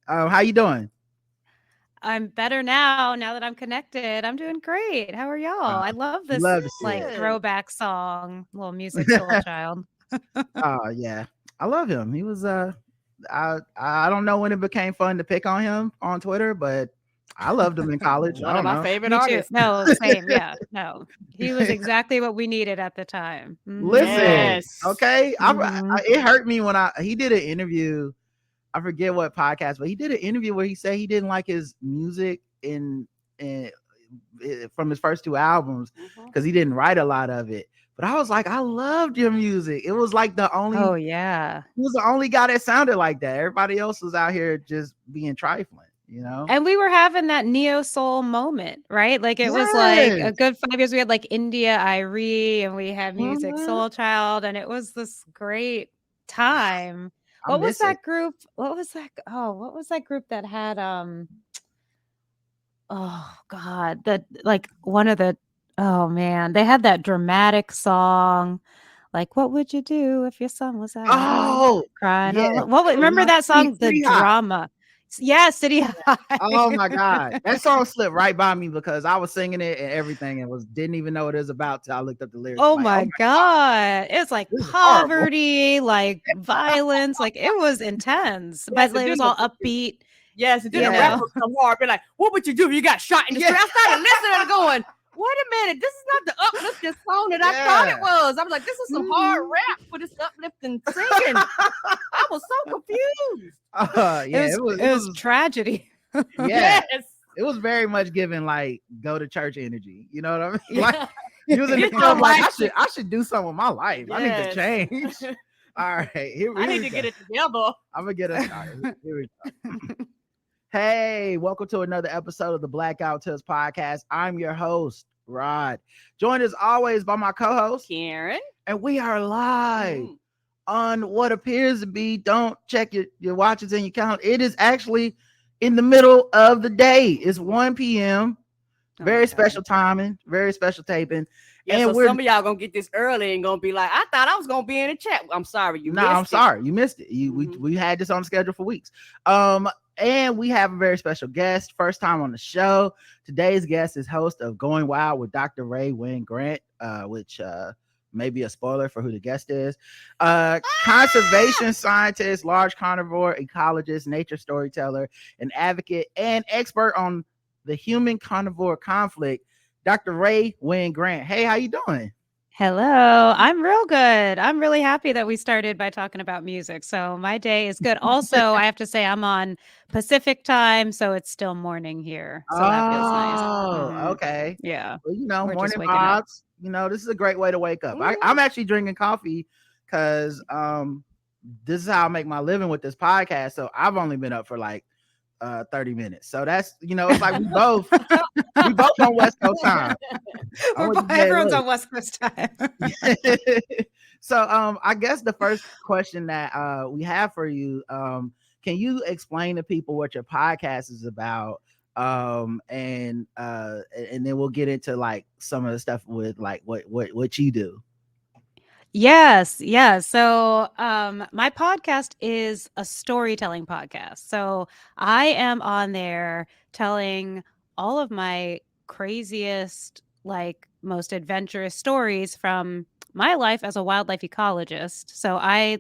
How you doing? I'm better now that I'm connected. I'm doing great. How are y'all? Uh, I love this love to see like it. Good. throwback song, little music soul child. Oh yeah, I love him. He was I don't know when it became fun to pick on him on Twitter, but I loved him in college. I One of don't my know. favorite Me too. artists. No, same. Yeah. No. He was exactly what we needed at the time. Listen, Yes. okay, Hmm. it hurt me when he did an interview. I forget what podcast, but he did an interview where he said he didn't like his music in from his first two albums Mhm. because he didn't write a lot of it. But I was like, I loved your music. It was like Oh yeah. he was the only guy that sounded like that. Everybody else was out here just being trifling, you know? And we were having that neo soul moment, right? Like it was like a Yes. good 5 years. We had like India Irie and we had Music Mhm. Soul Child, and it was this great time. I What was miss it. that group? What was that group that had oh god, the like one of the oh man, they had that dramatic song. Like, what would you do if your son was out here Oh, crying yeah. all remember that song, The City High. Drama? Yeah, City High. Oh my God. That song slipped right by me because I was singing it and everything and didn't even know what it was about till I looked up the lyrics. Oh Like, oh my my God, god. It's like this is horrible. poverty, like violence, like it was intense, Yes, but and like, it then was the all upbeat, yes, and then you the Yeah. know. rapper come hard, be like, "What would you do if you got shot in the street?" Yeah. I started listening and going, "Wait a minute, this is not the uplifting song that I thought it Yeah. was." I was like, "This is some hard Mhm. rap for this uplifting singing." I was so confused. Yeah, It was tragedy. yeah, Yes. it was very much given like go to church energy. You know what I mean? Like Yeah. you was in the Get your club like life. I should do something with my life. I need to Yes. change. All right, I here need we to go. get it together. I'm gonna get us started. Here we go. Hey, welcome to another episode of the Blackout Tips podcast. I'm your host, Rod. Joined as always by my co-host, Karen. and we are live Mm. on what appears to be, don't check your watches and your count. It is actually in the middle of the day. It's 1 p.m. Oh my Very god. special timing, very special taping. Yeah, And so we're some of y'all gonna get this early and gonna be like, I thought I was gonna be in the chat. I'm sorry, you no, I'm missed it. sorry, you missed it. Mhm. We had this on the schedule for weeks. And we have a very special guest, first time on the show. Today's guest is host of Going Wild with Dr. Rae Wynn-Grant, which may be a spoiler for who the guest is. Conservation scientist, large carnivore, ecologist, nature storyteller, an advocate, and expert on the human-carnivore conflict, Dr. Rae Wynn-Grant. Hey, how you doing? Hello. I'm real good. I'm really happy that we started by talking about music. So my day is good. Also, I have to say I'm on Pacific time, so it's still morning here. So that feels nice. Oh, Mhm. okay. Yeah. Well, you know, We're just morning waking up. vibes. You know, this is a great way to wake up. Mhm. I'm actually drinking coffee because this is how I make my living with this podcast. So I've only been up for like 30 minutes. So that's it's like we both on West Coast time. I went to bed Everyone's late. on West Coast time. So I guess the first question that we have for you, can you explain to people what your podcast is about? And then we'll get into like some of the stuff with like what you do. Yes, yes. So, my podcast is a storytelling podcast. So, I am on there telling all of my craziest, like most adventurous stories from my life as a wildlife ecologist. So, I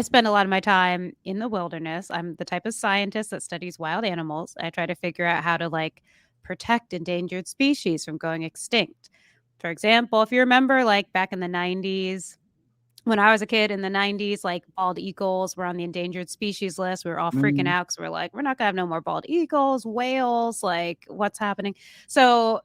spend a lot of my time in the wilderness. I'm the type of scientist that studies wild animals. I try to figure out how to like protect endangered species from going extinct. For example, if you remember, like back in the 90s, when I was a kid in the 90s, like bald eagles were on the endangered species list. We were all freaking Mhm. out because we're like, we're not going to have no more bald eagles, whales, like what's happening? So,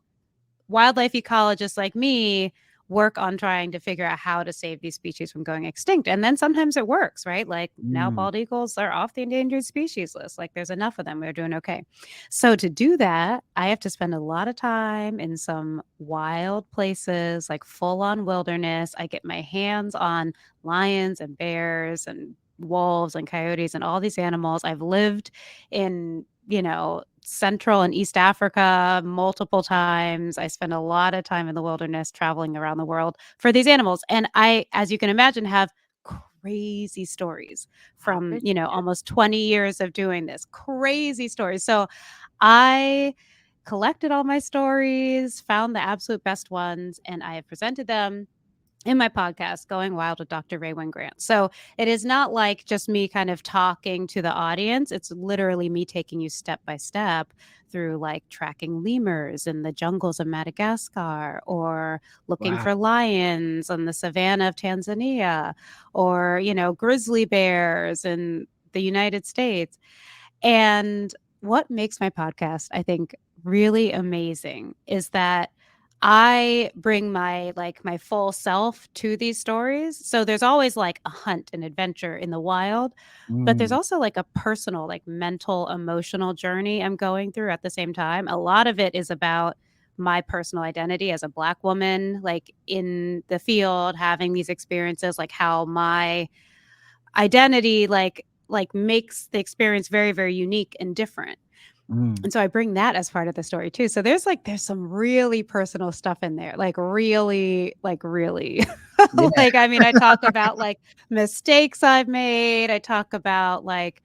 wildlife ecologists like me work on trying to figure out how to save these species from going extinct. And then sometimes it works, right? Like now Mm. bald eagles are off the endangered species list. Like there's enough of them. We're doing okay. So to do that, I have to spend a lot of time in some wild places, like full on wilderness. I get my hands on lions and bears and wolves and coyotes and all these animals. I've lived in, Central and East Africa multiple times. I spend a lot of time in the wilderness traveling around the world for these animals. And I, as you can imagine, have crazy stories I from, bet you do. almost 20 years of doing this. Crazy stories. So I collected all my stories, found the absolute best ones, and I have presented them in my podcast, Going Wild with Dr. Rae Wynn-Grant. So it is not like just me kind of talking to the audience. It's literally me taking you step by step through like tracking lemurs in the jungles of Madagascar, or looking Wow. for lions on the savannah of Tanzania, or, grizzly bears in the United States. And what makes my podcast, I think, really amazing is that I bring my full self to these stories. So there's always like a hunt and adventure in the wild, but there's Mm, also like a personal, like mental, emotional journey I'm going through at the same time. A lot of it is about my personal identity as a Black woman, like in the field, having these experiences, like how my identity makes the experience very, very unique and different. mm. And so I bring that as part of the story too. So there's some really personal stuff in there, really. Yeah. Like, I mean, I talk about like mistakes I've made. I talk about like,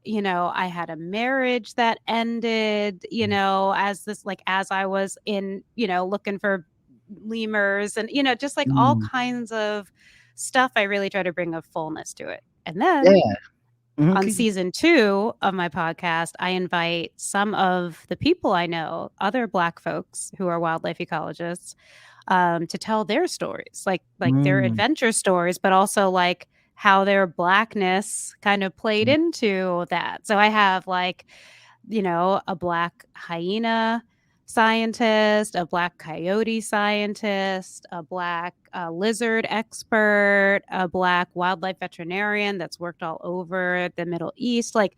I had a marriage that ended, as I was in, looking for lemurs and, just like all Mm. kinds of stuff. I really try to bring a fullness to it. And then Yeah. Mhm, on season 2 of my podcast, I invite some of the people I know, other Black folks who are wildlife ecologists, to tell their stories, like their mm, adventure stories, but also like how their Blackness kind of played mm, into that. So I have like, a Black hyena scientist, a Black coyote scientist, a Black lizard expert, a Black wildlife veterinarian that's worked all over the Middle East. Like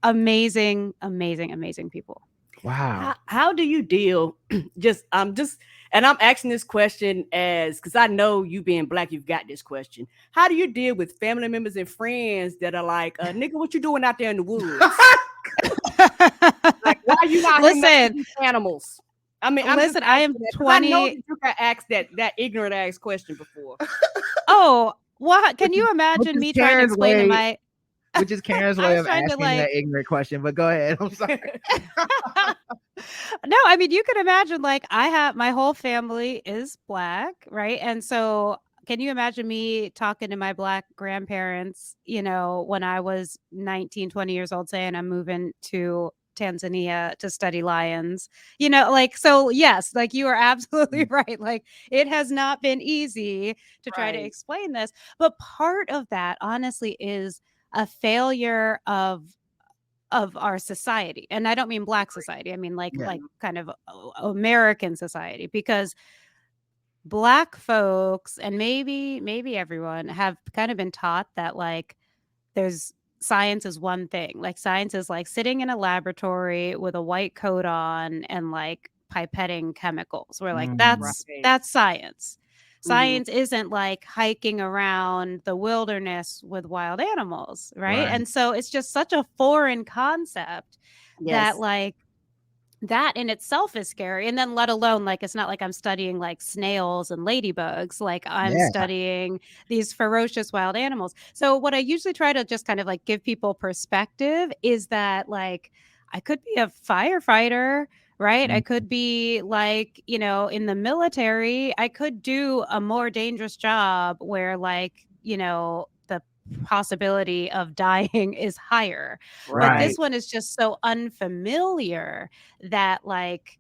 amazing, amazing, amazing people. wow. How do you deal? And I'm asking this question as because I know you being Black, you've got this question. How do you deal with family members and friends that are like, nigga, what you doing out there in the woods? Like, why are you not hanging out with Listen, these animals? I mean, I'm just listen, I am asking that because I know 20. that you got asked that ignorant ass question before. Oh, what? Can Which you is which imagine is me trying to Karen's explain to way my which is Karen's I way was of trying to asking that like ignorant question, but go ahead. I'm sorry. No, I mean, you can imagine like I have my whole family is Black, right? And so can you imagine me talking to my Black grandparents, when I was 19, 20 years old, saying I'm moving to Tanzania to study lions? So yes, like you are absolutely Mm, right. Like it has not been easy to try to Right. explain this, but part of that honestly is a failure of our society. And I don't mean Black society. I mean like yeah. kind of American society, because Black folks and maybe everyone have kind of been taught that like there's science is one thing. Like science is like sitting in a laboratory with a white coat on and like pipetting chemicals. We're like Mm, Right. that's science. Mm-hmm. Science isn't like hiking around the wilderness with wild animals, right? right. And so it's just such a foreign concept that Yes. like that in itself is scary. And then let alone like it's not like I'm studying like snails and ladybugs, like I'm Yeah. studying these ferocious wild animals. So what I usually try to just kind of like give people perspective is that like I could be a firefighter, right? I Mm, could be like, in the military. I could do a more dangerous job where like, the possibility of dying is higher. But Right. right. this one is just so unfamiliar that like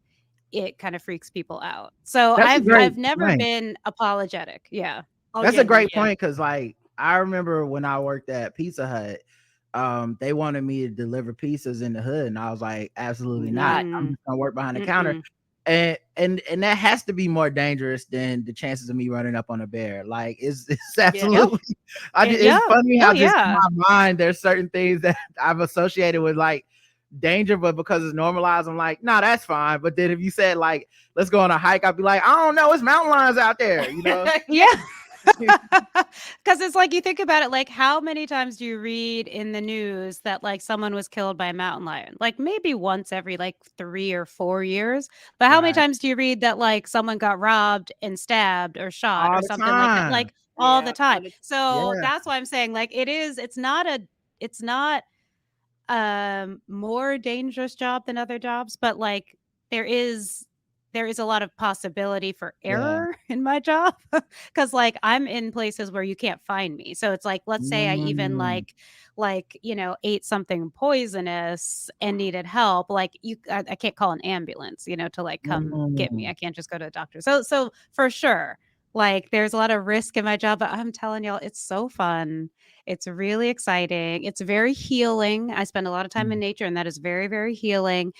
it kind of freaks people out. So That's a great I've never point. been apologetic. Yeah. Oh That's yeah, a yeah, great yeah. point because, like, I remember when I worked at Pizza Hut, they wanted me to deliver pizzas in the hood, and I was like, absolutely not. I'm Mm, just gonna work behind the counter, mm-mm. and that has to be more dangerous than the chances of me running up on a bear. Like, it's Yeah. Yep. absolutely. And It's Yeah. funny Oh how just in yeah. my mind there's certain things that I've associated with like danger, but because it's normalized, I'm like, nah, that's fine. But then if you said like, let's go on a hike, I'd be like, I don't know, it's mountain lions out there, you know. Yeah. Because it's like you think about it, like how many times do you read in the news that like someone was killed by a mountain lion? Like maybe once every like 3 or 4 years. But how many Right. times do you read that like someone got robbed and stabbed or shot All or the something like that? time. Like all the Yeah. time. So Yeah. that's why I'm saying, like, it's not more dangerous job than other jobs, but like there is there is a lot of possibility for Yeah. error in my job because like I'm in places where you can't find me. So it's like, let's say I even Mm. ate something poisonous and needed help, like I can't call an ambulance, to like come get me. Mm. I can't just go to a doctor. So for sure, like there's a lot of risk in my job, but I'm telling y'all, it's so fun. It's really exciting. It's very healing. I spend a lot of time in Mm. nature, and that is very, very healing.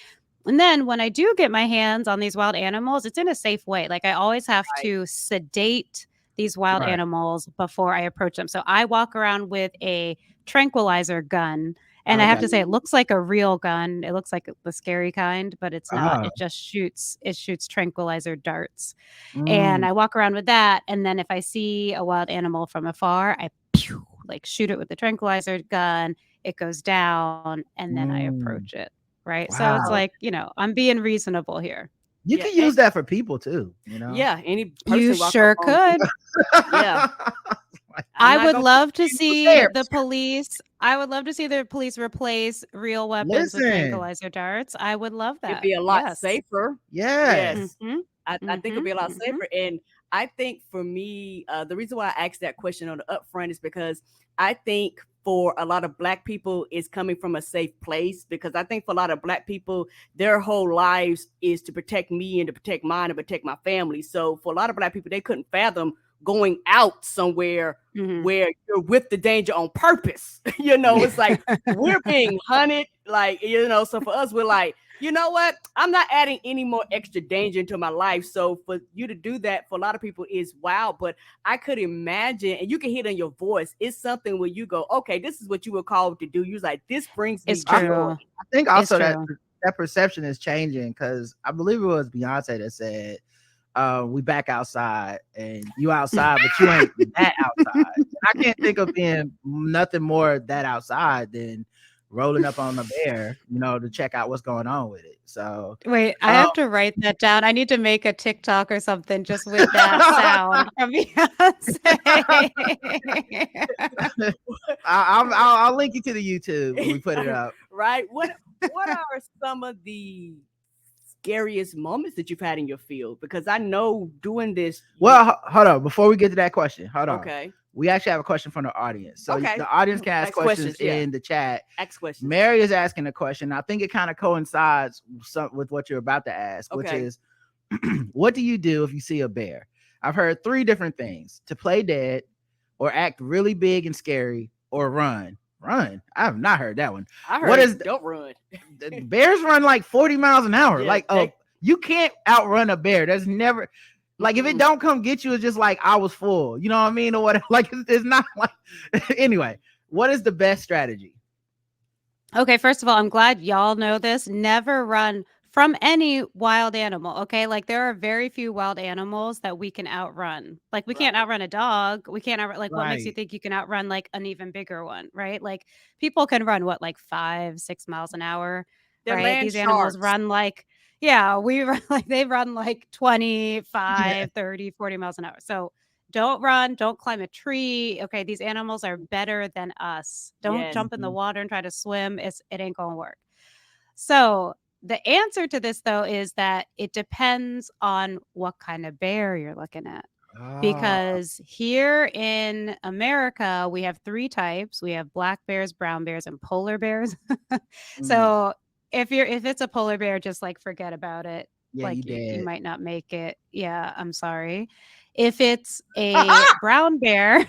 And then when I do get my hands on these wild animals, it's in a safe way. Like I always have Right. to sedate these wild Right. animals before I approach them. So I walk around with a tranquilizer gun. And I have Okay. to say, it looks like a real gun. It looks like the scary kind, but it's not. Oh. It shoots tranquilizer darts. And Mm. I walk around with that. And then if I see a wild animal from afar, I like shoot it with the tranquilizer gun. It goes down, and then I Mm. approach it. Right. So it's Wow. like, I'm being reasonable here. You Yeah. can use that for people too, you know? Yeah. Any You person walk up sure on. could. Yeah. Like, I'm I not would gonna. love to people see scared. the police. I would love to see the police replace real weapons with Listen. tranquilizer darts. I would love It'd that. be a lot Yes. safer. Yes. Yes. Mhm. I think it'll Mhm. be a lot Mhm. safer. And I think for me, the reason why I asked that question on the upfront is because I think for a lot of Black people, it's coming from a safe place. Because I think for a lot of Black people, their whole lives is to protect me and to protect mine and protect my family. So for a lot of Black people, they couldn't fathom going out somewhere Mhm. where you're with the danger on purpose. It's like we're being hunted, like, so for us, we're like, you know what? I'm not adding any more extra danger into my life. So for you to do that for a lot of people is wow. But I could imagine, and you can hear it in your voice, it's something where you go, okay, this is what you were called to do. You're like, this brings me It's I, joy. true. I think It's also that true. that perception is changing because I believe it was Beyonce that said, we back outside and you outside, but you ain't that outside. And I can't think of being nothing more that outside than rolling up on a bear, to check out what's going on with it. So Wait, I um, have to write that down. I need to make a TikTok or something just with that sound from Beyonce. I'll link you to the YouTube when we put it up. Right? What are some of the scariest moments that you've had in your field? Because I know doing this. Well, hold on. Before we get to that question, hold on. Okay. We actually have a question from the audience. So Okay. the audience can ask questions Yeah. in the chat. Ask questions. Mary is asking a question. I think it kind of coincides with what you're about to ask, which Okay. is, what do you do if you see a bear? I've heard 3 different things: to play dead, or act really big and scary, or run. Run. I have not heard that one. I heard What is don't run. the bears run like 40 miles an hour? Yeah, Like, you can't outrun a bear. There's never, like, if it don't come get you, it's just like I was full. You know what I mean? Or what? Like, it's not like. Anyway, what is the best strategy? Okay, first of all, I'm glad y'all know this. Never run from any wild animal. Okay, like there are very few wild animals that we can outrun. Like we can't Right. outrun a dog. We can't outrun, like, what makes you Right. think you can outrun like an even bigger one, right? Like people can run what, like 5, 6 miles an hour, They're right? land These animals sharks. run like, yeah, we run like, they run like Yeah. 25, 30, 40 miles an hour. So don't run, don't climb a tree. Okay, these animals are better than us. Don't Yes. jump in the Mhm. water and try to swim. It ain't gonna work. So the answer to this though is that it depends on what kind of bear you're looking at. Ah, Because here in America, we have 3 types. We have black bears, brown bears, and polar bears. mm. So if it's a polar bear, just like forget about it. Yeah, you Like you dead. might not make it. Yeah, I'm sorry. If it's a brown bear,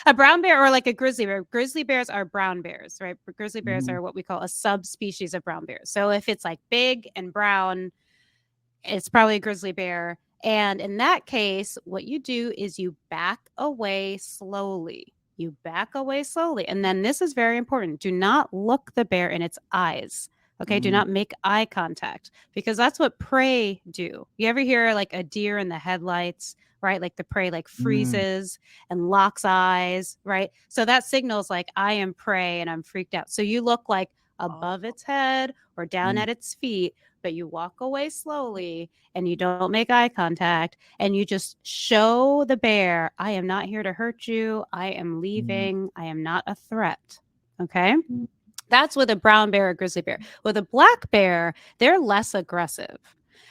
a brown bear or like a grizzly bear. Grizzly bears are brown bears, right? Grizzly bears Mhm. are what we call a subspecies of brown bears. So if it's like big and brown, it's probably a grizzly bear. And in that case, what you do is you back away slowly. You back away slowly. And then this is very important. Do not look the bear in its eyes. Okay. Do Mm. not make eye contact because that's what prey do. You ever hear like a deer in the headlights, right? Like the prey like Mm. freezes and locks eyes, right? So that signals like I am prey and I'm freaked out. So you look like above Oh, its head or down Mm. at its feet but you walk away slowly and you don't make eye contact and you just show the bear, I am not here to hurt you. I am leaving. I am not a threat. Okay. That's with a brown bear or grizzly bear. With a black bear, they're less aggressive.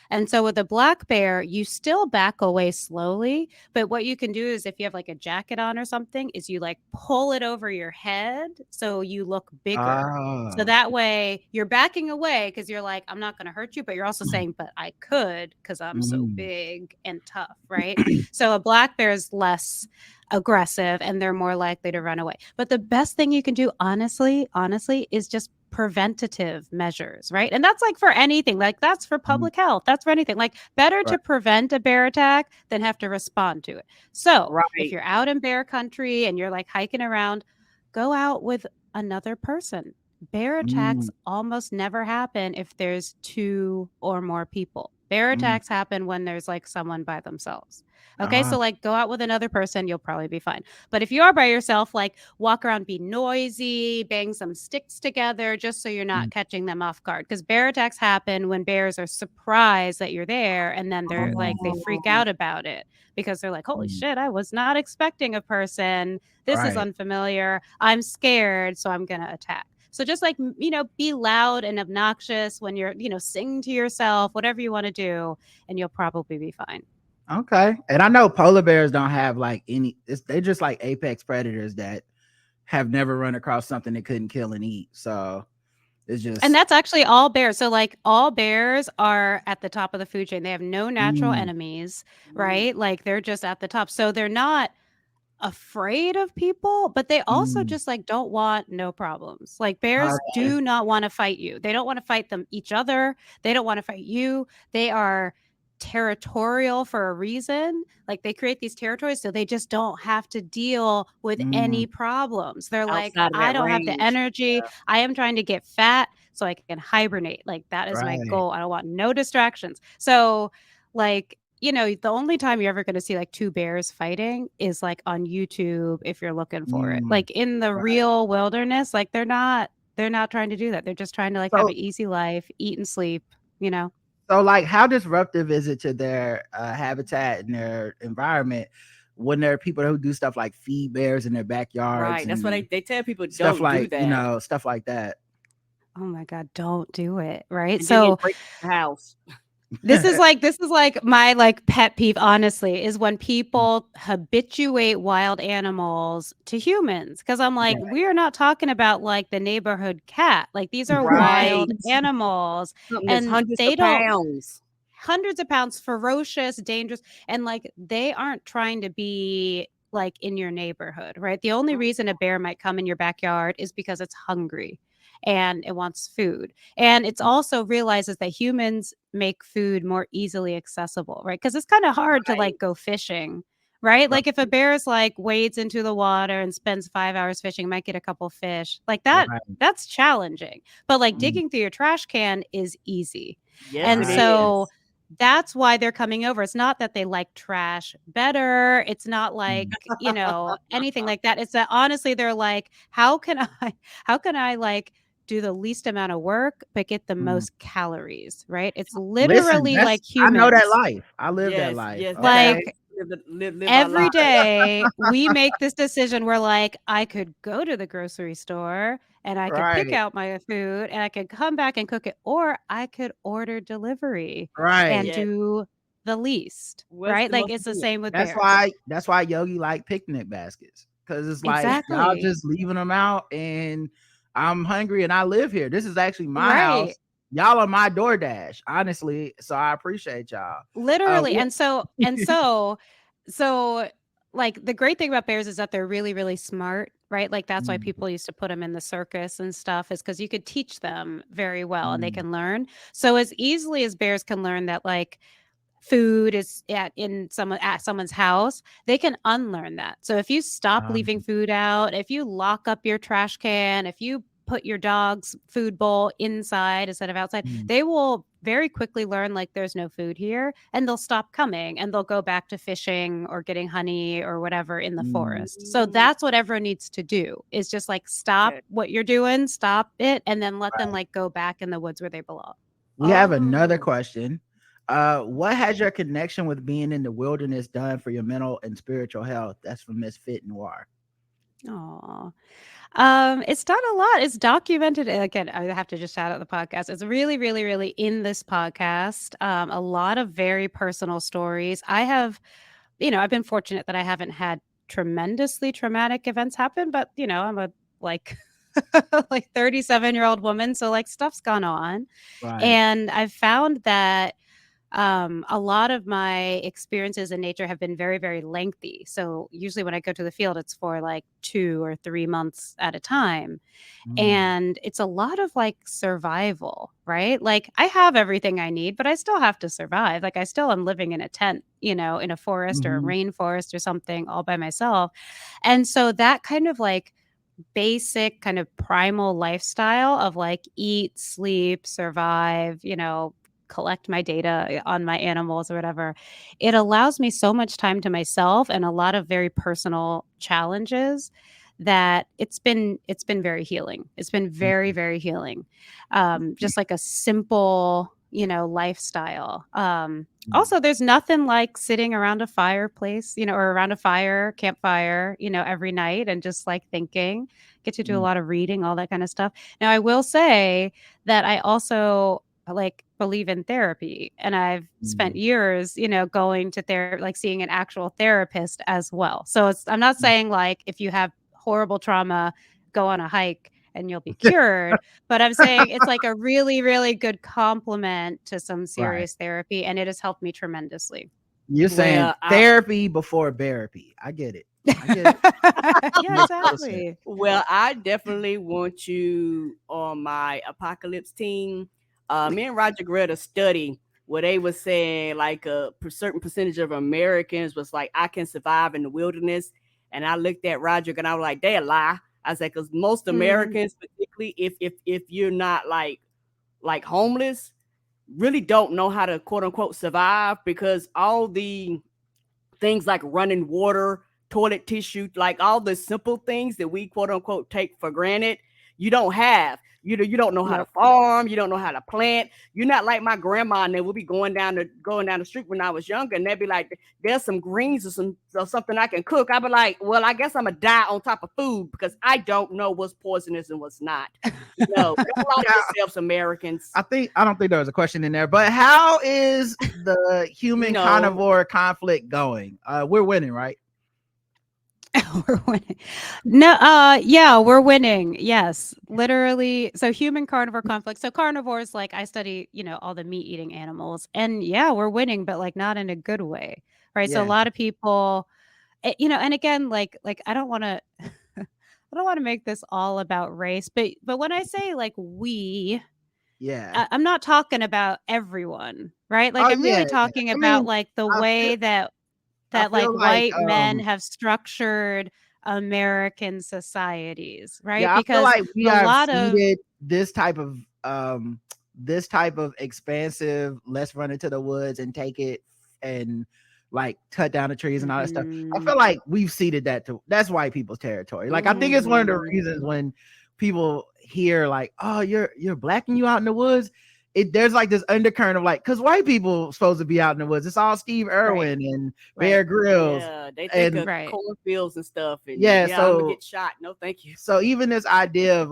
And so with a black bear, you still back away slowly. But what you can do is if you have like a jacket on or something, is you like pull it over your head so you look bigger. So that way you're backing away because you're like, I'm not going to hurt you. But you're also saying, but I could because I'm so big and tough, right? So a black bear is less aggressive and they're more likely to run away. But the best thing you can do, honestly, is just preventative measures, right? And that's like for anything, like that's for public health, that's for anything. Like better to prevent a bear attack than have to respond to it. So if you're out in bear country and you're like hiking around, go out with another person. Bear attacks almost never happen if there's 2 or more people. Bear attacks happen when there's like someone by themselves. Okay, so like go out with another person, you'll probably be fine. But if you are by yourself, like walk around, be noisy, bang some sticks together just so you're not catching them off guard. Because bear attacks happen when bears are surprised that you're there and then they're like, they freak out about it because they're like, holy shit, I was not expecting a person. This is unfamiliar. I'm scared, so I'm going to attack. So just like, be loud and obnoxious when you're, sing to yourself, whatever you want to do, and you'll probably be fine. Okay. And I know polar bears don't have like they're just like apex predators that have never run across something they couldn't kill and eat. So it's just. And that's actually all bears. So like all bears are at the top of the food chain. They have no natural enemies, right? Like they're just at the top. So they're not afraid of people, but they also just like don't want no problems. Like bears do not want to fight you. They don't want to fight each other. They don't want to fight you. They are territorial for a reason. Like they create these territories so they just don't have to deal with any problems. They're like, I don't have the energy. I am trying to get fat so I can hibernate. Like that is my goal. I don't want no distractions. So like, the only time you're ever going to see like 2 bears fighting is like on YouTube if you're looking for it. Like in the real wilderness, like they're not trying to do that. They're just trying to like have an easy life, eat and sleep, So like how disruptive is it to their habitat and their environment when there are people who do stuff like feed bears in their backyards? Right. That's what they tell people, stuff don't like, do that. Stuff like that. Oh my God, don't do it. Right. And so break the house. This is like my like pet peeve, honestly, is when people habituate wild animals to humans. Cause I'm like, we are not talking about like the neighborhood cat. Like these are wild animals and they don't hundreds of pounds, ferocious, dangerous. And like, they aren't trying to be like in your neighborhood, right? The only reason a bear might come in your backyard is because it's hungry and it wants food. And it's also realizes that humans make food more easily accessible, right? Because it's kind of hard to like go fishing, right? Like if a bear is like wades into the water and spends 5 hours fishing, might get a couple fish like that. That's challenging. But like digging through your trash can is easy. And so that's why they're coming over. It's not that they like trash better. It's not like, anything like that. It's that honestly, they're like, how can I like do the least amount of work, but get the most calories, right? It's literally like humans. I know that life. I live that life. Yes, like live every day we make this decision. We're like, I could go to the grocery store and I could pick out my food and I could come back and cook it, or I could order delivery and do the least, right? Like it's the same with bears. That's why Yogi like picnic baskets, because it's like y'all just leaving them out and I'm hungry and I live here. This is actually my house. Y'all are my DoorDash, honestly. So I appreciate y'all. Literally. And so like the great thing about bears is that they're really, really smart, right? Like that's why people used to put them in the circus and stuff, is because you could teach them very well and they can learn. So as easily as bears can learn that like food is at someone's house, they can unlearn that. So if you stop leaving food out, if you lock up your trash can, if you put your dog's food bowl inside instead of outside, they will very quickly learn like there's no food here and they'll stop coming and they'll go back to fishing or getting honey or whatever in the forest. So that's what everyone needs to do, is just like stop what you're doing, stop it, and then let them like go back in the woods where they belong. We have another Oh. question. What has your connection with being in the wilderness done for your mental and spiritual health? That's from Miss Fit Noir. Oh, it's done a lot. It's documented. Again, I have to just shout out the podcast. It's really, really, really in this podcast. A lot of very personal stories. I've been fortunate that I haven't had tremendously traumatic events happen, but I'm a like like 37-year-old woman, so like stuff's gone on. Right. And I've found that a lot of my experiences in nature have been very, very lengthy. So usually when I go to the field, it's for like 2 or 3 months at a time. Mm, And it's a lot of like survival, right? Like I have everything I need, but I still have to survive. Like I still am living in a tent, in a forest or a mhm, rainforest or something all by myself. And so that kind of like basic kind of primal lifestyle of like eat, sleep, survive, collect my data on my animals or whatever. It allows me so much time to myself and a lot of very personal challenges that it's been very healing. It's been very, mhm, very healing. Just like a simple, lifestyle. mm. Also, there's nothing like sitting around a fireplace, or around a campfire, every night and just like thinking. Get to do a Mm, lot of reading, all that kind of stuff. Now, I will say that I also like believe in therapy, and I've spent mhm. years, going to therapy, like seeing an actual therapist as well. So I'm not saying like if you have horrible trauma, go on a hike and you'll be cured. But I'm saying it's like a really, really good complement to some Right. serious therapy, and it has helped me tremendously. You're saying Well, I therapy before therapy. I get it. I get it. Yeah, Makes total sense. exactly. well, I definitely want you on my apocalypse team. Me and Roger read a study where they were saying like a certain percentage of Americans was like, I can survive in the wilderness. And I looked at Roger and I was like, they a lie. I said, because most Mhm. Americans, particularly if you're not like homeless, really don't know how to quote unquote survive because all the things like running water, toilet tissue, like all the simple things that we quote unquote take for granted, you don't have. You don't know how to Nope. farm, you don't know how to plant. You're not like my grandma, and they would be going down the street when I was younger, and they'd be like, "There's some greens or something I can cook." I'd be like, "Well, I guess I'm gonna die on top of food because I don't know what's poisonous and what's not." Don't lie to Now, yourselves, Americans. I don't think there was a question in there, but how is the human No, carnivore conflict going? We're winning, right? We're winning. No, yeah, we're winning. Yes, literally. So human carnivore conflict. So carnivores, like I study, all the meat eating animals, and yeah, we're winning, but like not in a good way, right? So a Yeah, lot of people, and again, like I don't want to, I don't want to make this all about race, but when I say like we, yeah. I'm not talking about everyone, right? Like Oh I'm yeah, really yeah. talking I about mean, like the I feel way that I like feel like white men have structured American societies, right? yeah, I feel Because like we a have lot of seeded this type of expansive, let's run into the woods and take it and like cut down the trees and all that stuff. I Mhm, feel like we've seeded that's white people's territory. Like I think it's one of the mhm. reasons when people hear like, oh, you're black and you out in the woods. There's like this undercurrent of like, because white people supposed to be out in the woods. It's all Steve right, Irwin and Bear right, Grylls. Yeah, they think And of right. cornfields and stuff, and yeah, yeah, I'm gonna so get shot. No, thank you. even this idea of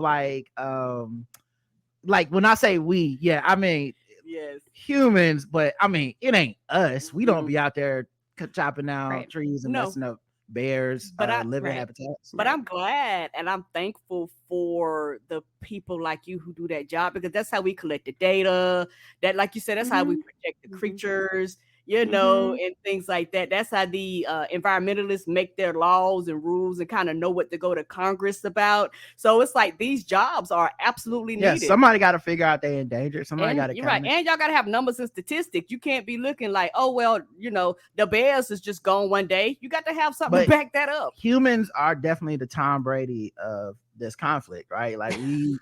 like when I say we, yeah, I mean Yes. humans, but I mean it ain't us. We don't Mm-mm. be out there chopping down Right, trees and No, messing up bears but living right, habitats. but right. I'm glad and I'm thankful for the people like you who do that job because that's how we collect the data. That, like you said, that's how we Mhm, protect the mhm, creatures, mhm. and things like that. That's how the environmentalists make their laws and rules and kind of know what to go to Congress about. So it's like these jobs are absolutely Yeah, needed. somebody got to figure out they endangered. Somebody got And to you're right. count it. And y'all got to have numbers and statistics. You can't be looking like, oh, well, the Bears is just gone one day. You got to have something to But back that up. humans are definitely the Tom Brady of this conflict, right? Like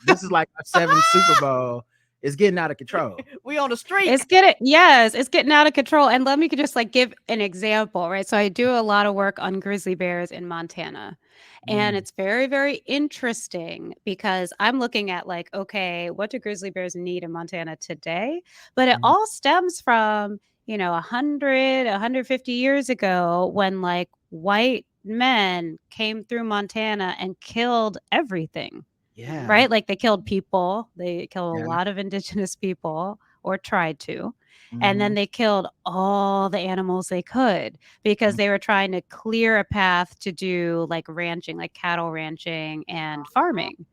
this is like our seventh Super Bowl. it's getting out of control. We on the street. It's getting out of control. And let me just like give an example, right? So I do a lot of work on grizzly bears in Montana. And Mm, it's very, very interesting because I'm looking at like, okay, what do grizzly bears need in Montana today? But it mm, all stems from, 100, 150 years ago when like white men came through Montana and killed everything, yeah, right? Like they killed people, they killed a yeah. lot of indigenous people or tried to. And Mm-hmm, then they killed all the animals they could because they were trying to clear a path to do like ranching, like cattle ranching and farming.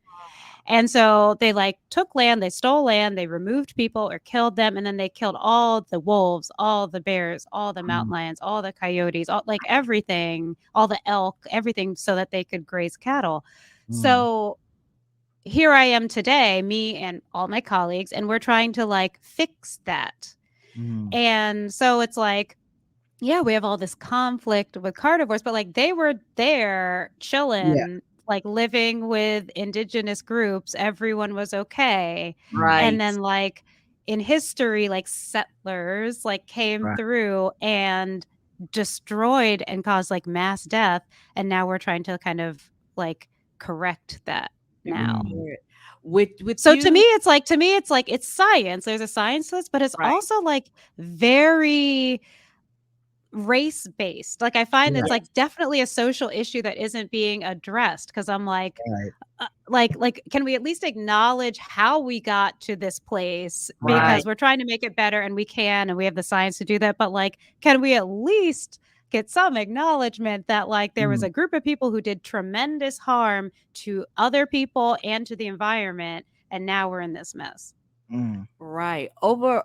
And so they like took land, they stole land, they removed people or killed them, and then they killed all the wolves, all the bears, all the mm, mountain lions, all the coyotes, all like everything, all the elk, everything so that they could graze cattle. mm, So here I am today, me and all my colleagues, and we're trying to like fix that. mm. And so it's like, yeah, we have all this conflict with carnivores, but like they were there Yeah. chilling, like living with indigenous groups. Everyone was okay. Mm, And Right. then like in history, like settlers like came right. through and destroyed and caused like mass death. And now we're trying to kind of like correct that now. Mm, With So you, to me it's like it's science. There's a science to this, but it's right? also like very race based. Like I find yeah. that's Yes. like definitely a social issue that isn't being addressed because I'm like Right. like can we at least acknowledge how we got to this place Right. because we're trying to make it better and we can and we have the science to do that, but like can we at least get some acknowledgement that like there was Mm, a group of people who did tremendous harm to other people and to the environment and now we're in this mess. mm. Right. Over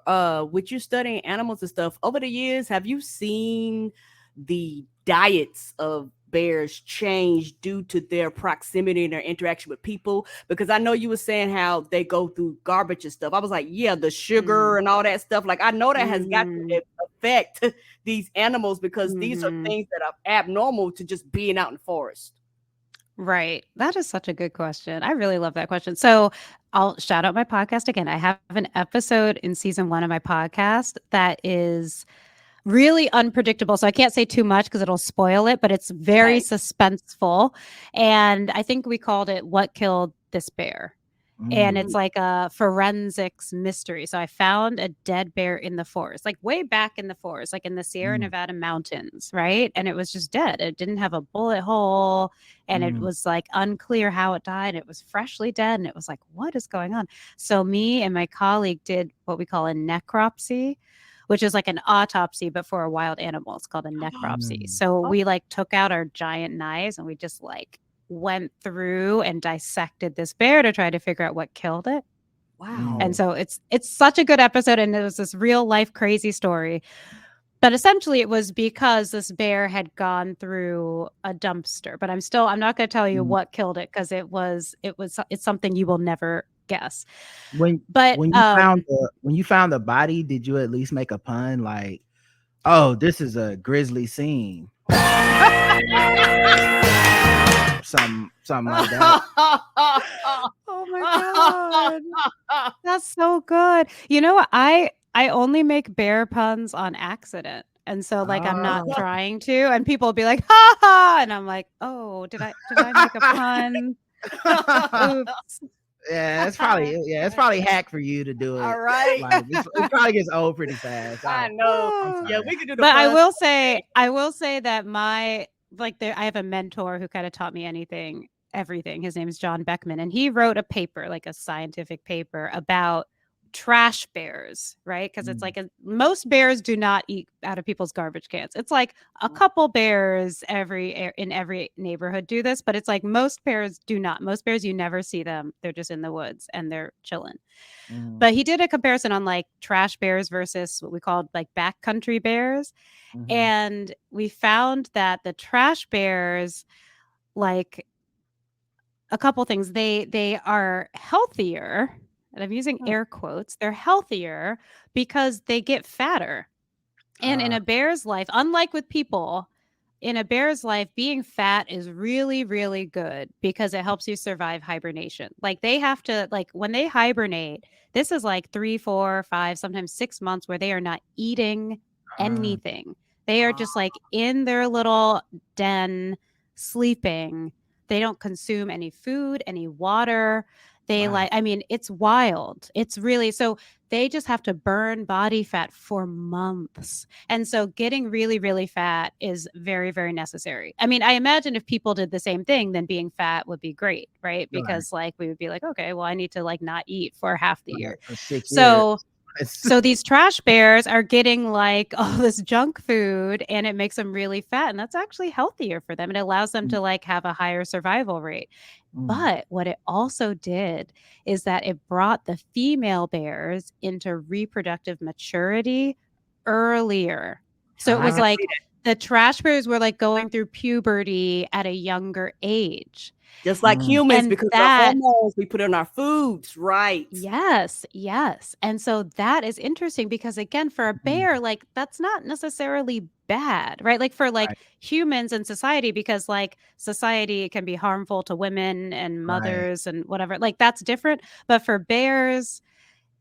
with you studying animals and stuff, over the years, have you seen the diets of bears change due to their proximity and their interaction with people? Because I know you were saying how they go through garbage and stuff. I was like, yeah, the sugar Mm. and all that stuff. Like I know that has got Mhm. to affect these animals because these are Mhm. things that are abnormal to just being out in the forest. Right. That is such a good question. I really love that question. So I'll shout out my podcast again. I have an episode in season 1 of my podcast that is really unpredictable. So I can't say too much because it'll spoil it, but it's very Okay. suspenseful. And I think we called it What Killed This Bear? And Mm, it's like a forensics mystery. So I found a dead bear in the forest, like way back in the forest, like in the Sierra mm, Nevada mountains, right? And it was just dead. It didn't have a bullet hole and it mm, was like unclear how it died. It was freshly dead. And it was like, what is going on? So me and my colleague did what we call a necropsy, which is like an autopsy, but for a wild animal. It's called a necropsy. mm. So Oh, we like took out our giant knives and we just like went through and dissected this bear to try to figure out what killed it. And Mm. wow. so it's such a good episode and it was this real life crazy story. But essentially it was because this bear had gone through a dumpster. But I'm not going to tell you Mm. what killed it because it's something you will never guess. When But when you found the body, did you at least make a pun like, "Oh, this is a grisly scene," something like that? oh my god. That's so good. You know what? I only make bear puns on accident. And so like I'm not Oh. trying to and people will be like, "Ha ha." And I'm like, "Oh, did I make a pun? Oops." It's probably hack for you to do All it. right. Like it probably gets old pretty fast. I know. I'm Yeah, sorry. we could do the But fun. I will say that my like there I have a mentor who kind of taught me everything. His name is John Beckman and he wrote a paper, like a scientific paper about trash bears, right? Because it's Mm, like most bears do not eat out of people's garbage cans. It's like a couple bears in every neighborhood do this, but it's like most bears do not. Most bears you never see them. They're just in the woods and they're chilling. mhm, But he did a comparison on like trash bears versus what we called like backcountry bears. mhm, And we found that the trash bears, like a couple things, they are healthier. And I'm using Hmm. air quotes. They're healthier because they get fatter. And in uh, a bear's life, unlike with people, in a bear's life, being fat is really, really good because it helps you survive hibernation. Like they have to, like when they hibernate, this is like 3, 4, 5, sometimes 6 months where they are not eating Uh, anything. They are just like in their little den sleeping. They don't consume any food, any water. They wow. like, I mean, it's wild. It's really so they just have to burn body fat for months. And so getting really, really fat is very, very necessary. I mean, I imagine if people did the same thing, then being fat would be great, right? Right. Because like we would be like, okay, well, I need to like not eat for half the Right. year. For 6 years. So It's, so these trash bears are getting like all this junk food and it makes them really fat. And that's actually healthier for them. It allows them to like have a higher survival rate. mm, But what it also did is that it brought the female bears into reproductive maturity earlier. So it I was can ah, see like that. the trash bears were like going through puberty at a younger age. Just like mm, humans, And because the that hormones we put in our foods, right? Yes, yes. And so that is interesting because again, for a mm, bear, like that's not necessarily bad, right? Like for like right. humans and society, because like society can be harmful to women and Right. mothers and whatever, like that's different. But for bears,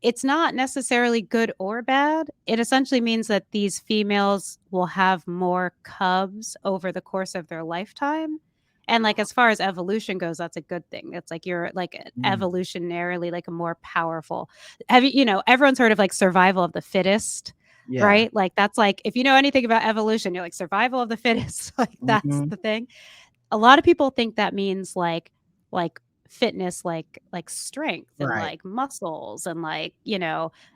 it's not necessarily good or bad. It essentially means that these females will have more cubs over the course of their lifetime. And like as far as evolution goes, that's a good thing. It's like you're like Mm, evolutionarily like a more powerful. Have you, everyone's heard of like survival of the fittest, yeah. right? Like that's like if you know anything about evolution, you're like survival of the fittest. Like that's Hmm. the thing. A lot of people think that means like fitness like strength and Right. like muscles and like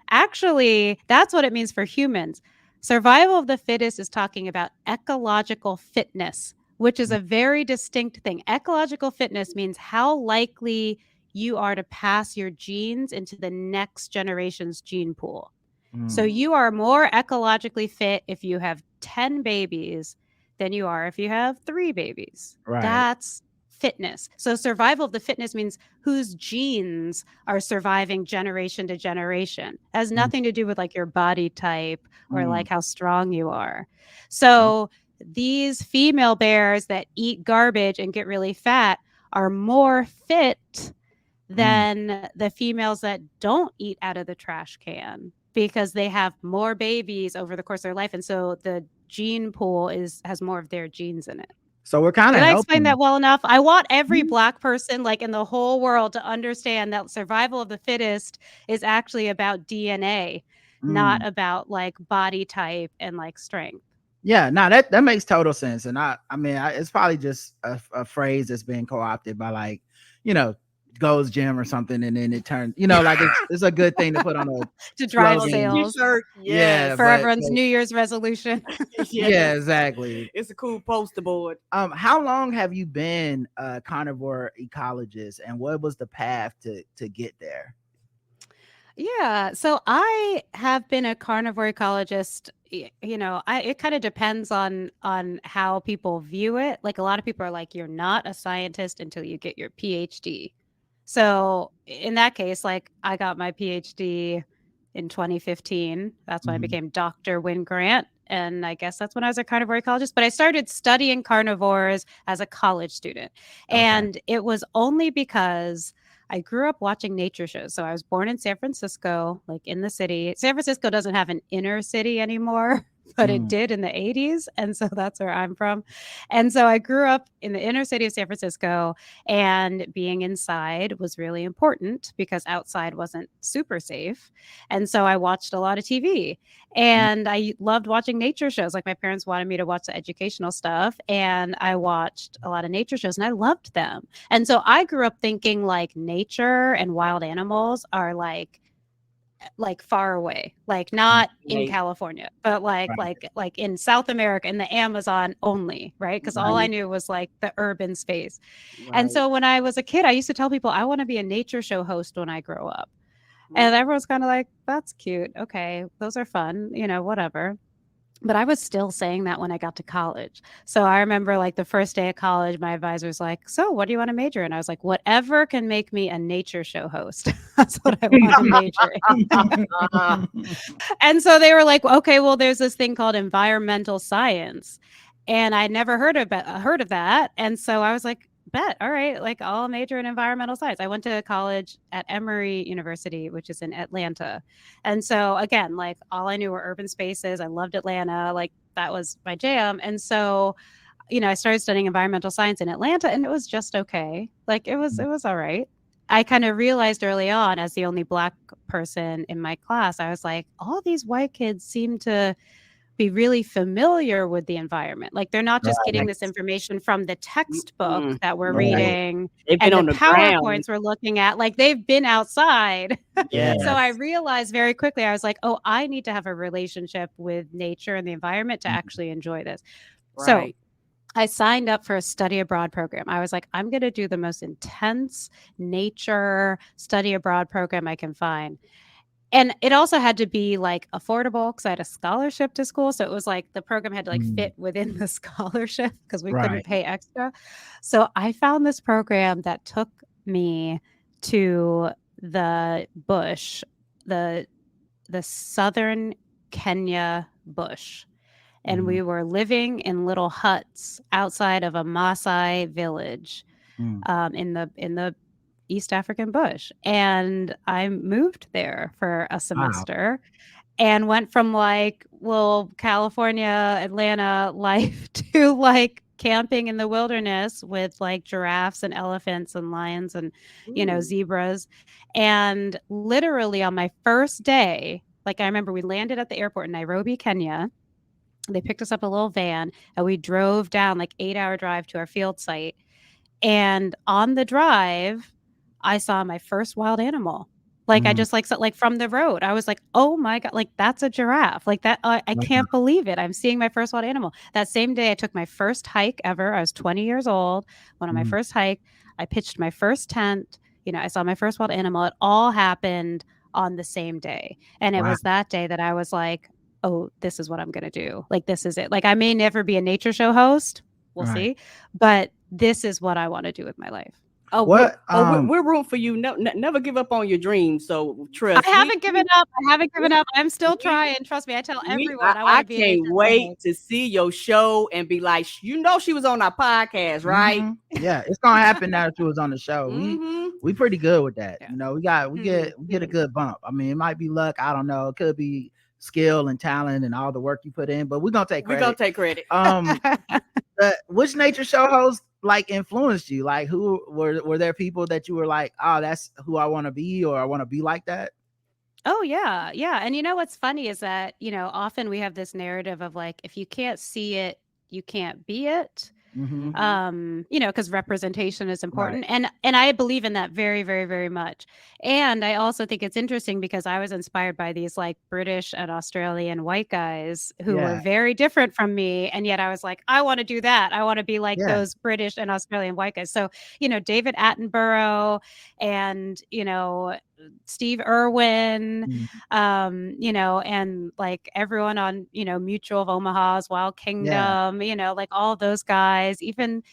actually that's what it means for humans. Survival of the fittest is talking about ecological fitness, which is Mm, a very distinct thing. Ecological fitness means how likely you are to pass your genes into the next generation's gene pool. So mm, you are more ecologically fit if you have 10 babies than you are if you have 3 babies. right. That's fitness. So survival of the fitness means whose genes are surviving generation to generation. It has Mm, nothing to do with like your body type or mm, like how strong you are. oh, So these female bears that eat garbage and get really fat are more fit mm, than the females that don't eat out of the trash can because they have more babies over the course of their life. And so the gene pool has more of their genes in it. so we're kind of Did I explain helping. that well enough? I want every Mm, Black person like in the whole world to understand that survival of the fittest is actually about DNA, not mm. about like body type and like strength. Yeah, no, that makes total sense. And I mean, it's probably just a phrase that's been co-opted by like, you know, Gold's Gym or something, and then it turned, like it's a good thing to put on a To drive On the slogan. sales t-shirt, Yeah, yes. for but everyone's New Year's resolution. yeah, Yes. exactly. It's a cool poster board. How long have you been a carnivore ecologist, and what was the path to get there? Yeah, so I have been a carnivore ecologist. It kind of depends on how people view it. Like a lot of people are like, you're not a scientist until you get your PhD. So in that case, like I got my PhD in 2015. That's when I Mhm, became Dr. Wynn-Grant. And I guess that's when I was a carnivore ecologist. But I started studying carnivores as a college student. okay. And it was only because I grew up watching nature shows. So I was born in San Francisco, like in the city. San Francisco doesn't have an inner city anymore, but it Mm, did in the 80s. And so that's where I'm from. And so I grew up in the inner city of San Francisco, and being inside was really important because outside wasn't super safe. And so I watched a lot of TV, mm, and I loved watching nature shows. Like my parents wanted me to watch the educational stuff, and I watched a lot of nature shows and I loved them. And so I grew up thinking like nature and wild animals are like far away, like mm, not in Right. California, but like right, like like in South America, in the Amazon only, right? Because all right. I Mhm. knew was like the urban space. And Right. so when I was a kid, I used to tell people I want to be a nature show host when I grow up. Mhm. And everyone's kind of like, that's cute. Okay, those are fun, whatever. But I was still saying that when I got to college. So I remember like the first day of college, my advisor's like, so what do you want to major in? I was like, whatever can make me a nature show host. That's what I want to major in. And so they were like, okay, well, there's this thing called environmental science. And I never heard of that. And so I was like, bet, all right, like I'll major in environmental science. I went to college at Emory University, which is in Atlanta. And so again, like all I knew were urban spaces. I loved Atlanta. Like that was my jam. And so, I started studying environmental science in Atlanta, and it was just okay. Like it was all right. I kind of realized early on, as the only Black person in my class, I was like, all these white kids seem to be really familiar with the environment. Like they're not just getting Right. this information from the textbook Mm, that we're Right. reading they've been and the on the ground. PowerPoints we're looking at. Like they've been outside. Yeah. So I realized very quickly, I was like, oh, I need to have a relationship with nature and the environment to actually enjoy this. So Right. I signed up for a study abroad program. I was like, I'm going to do the most intense nature study abroad program I can find. And it also had to be like affordable because I had a scholarship to school. So it was like the program had to like fit within the scholarship because we couldn't Right. pay extra. So I found this program that took me to the bush, the southern Kenya bush. And we were living in little huts outside of a Maasai village in the East African bush. And I moved there for a semester and went from like, well, California, Atlanta life to like camping in the wilderness with like giraffes and elephants and lions and, Ooh. zebras. And literally on my first day, like I remember we landed at the airport in Nairobi, Kenya. They picked us up a little van and we drove down like 8-hour drive to our field site. And on the drive, I saw my first wild animal. Like I just like from the road. I was like, "Oh my God, like that's a giraffe." Like that I can't believe it. I'm seeing my first wild animal. That same day I took my first hike ever. I was 20 years old. Went on my first hike. I pitched my first tent. I saw my first wild animal. It all happened on the same day. And it Wow. was that day that I was like, "Oh, this is what I'm going to do. Like this is it. Like I may never be a nature show host. We'll Right. see. But this is what I want to do with my life." Oh, What? we're rooting for you. No, never give up on your dreams. So trust. I haven't given up. I haven't given up. I'm still trying. Trust me. I tell everyone I want I to be a nature can't show wait host. to see your show and be like, she was on our podcast, right? Yeah, it's gonna happen now that you was on the show. Mhm. We pretty good with that. Yeah. We get a good bump. I mean, it might be luck. I don't know. It could be skill and talent and all the work you put in, but we're gonna take We're credit. gonna take credit. Which nature show host like influenced you? Like who were there people that you were like, oh, that's who I want to be, or I want to be like that? Oh yeah. Yeah. And what's funny is that, often we have this narrative of like, if you can't see it, you can't be it. Because representation is important. And I believe in that very, very, very much. And I also think it's interesting because I was inspired by these like British and Australian white guys who were very different from me. And yet I was like, I want to do that. I want to be like those British and Australian white guys. So, David Attenborough and, Steve Irwin, and like everyone on, Mutual of Omaha's Wild Kingdom, like all those guys, even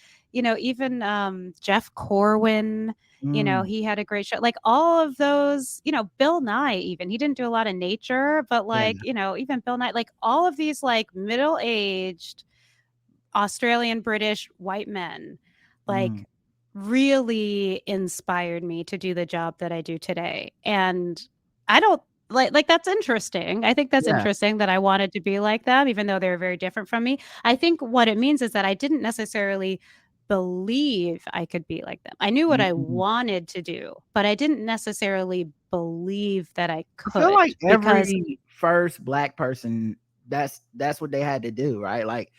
Jeff Corwin, he had a great show. Like all of those, Bill Nye, even he didn't do a lot of nature, but like, even Bill Nye, like all of these like middle-aged Australian, British white men, like really inspired me to do the job that I do today. And I don't like that's interesting. I think that's interesting that I wanted to be like them, even though they're very different from me. I think what it means is that I didn't necessarily believe I could be like them. I knew what I wanted to do, but I didn't necessarily believe that I could. I feel like every first Black person, that's what they had to do, right? Like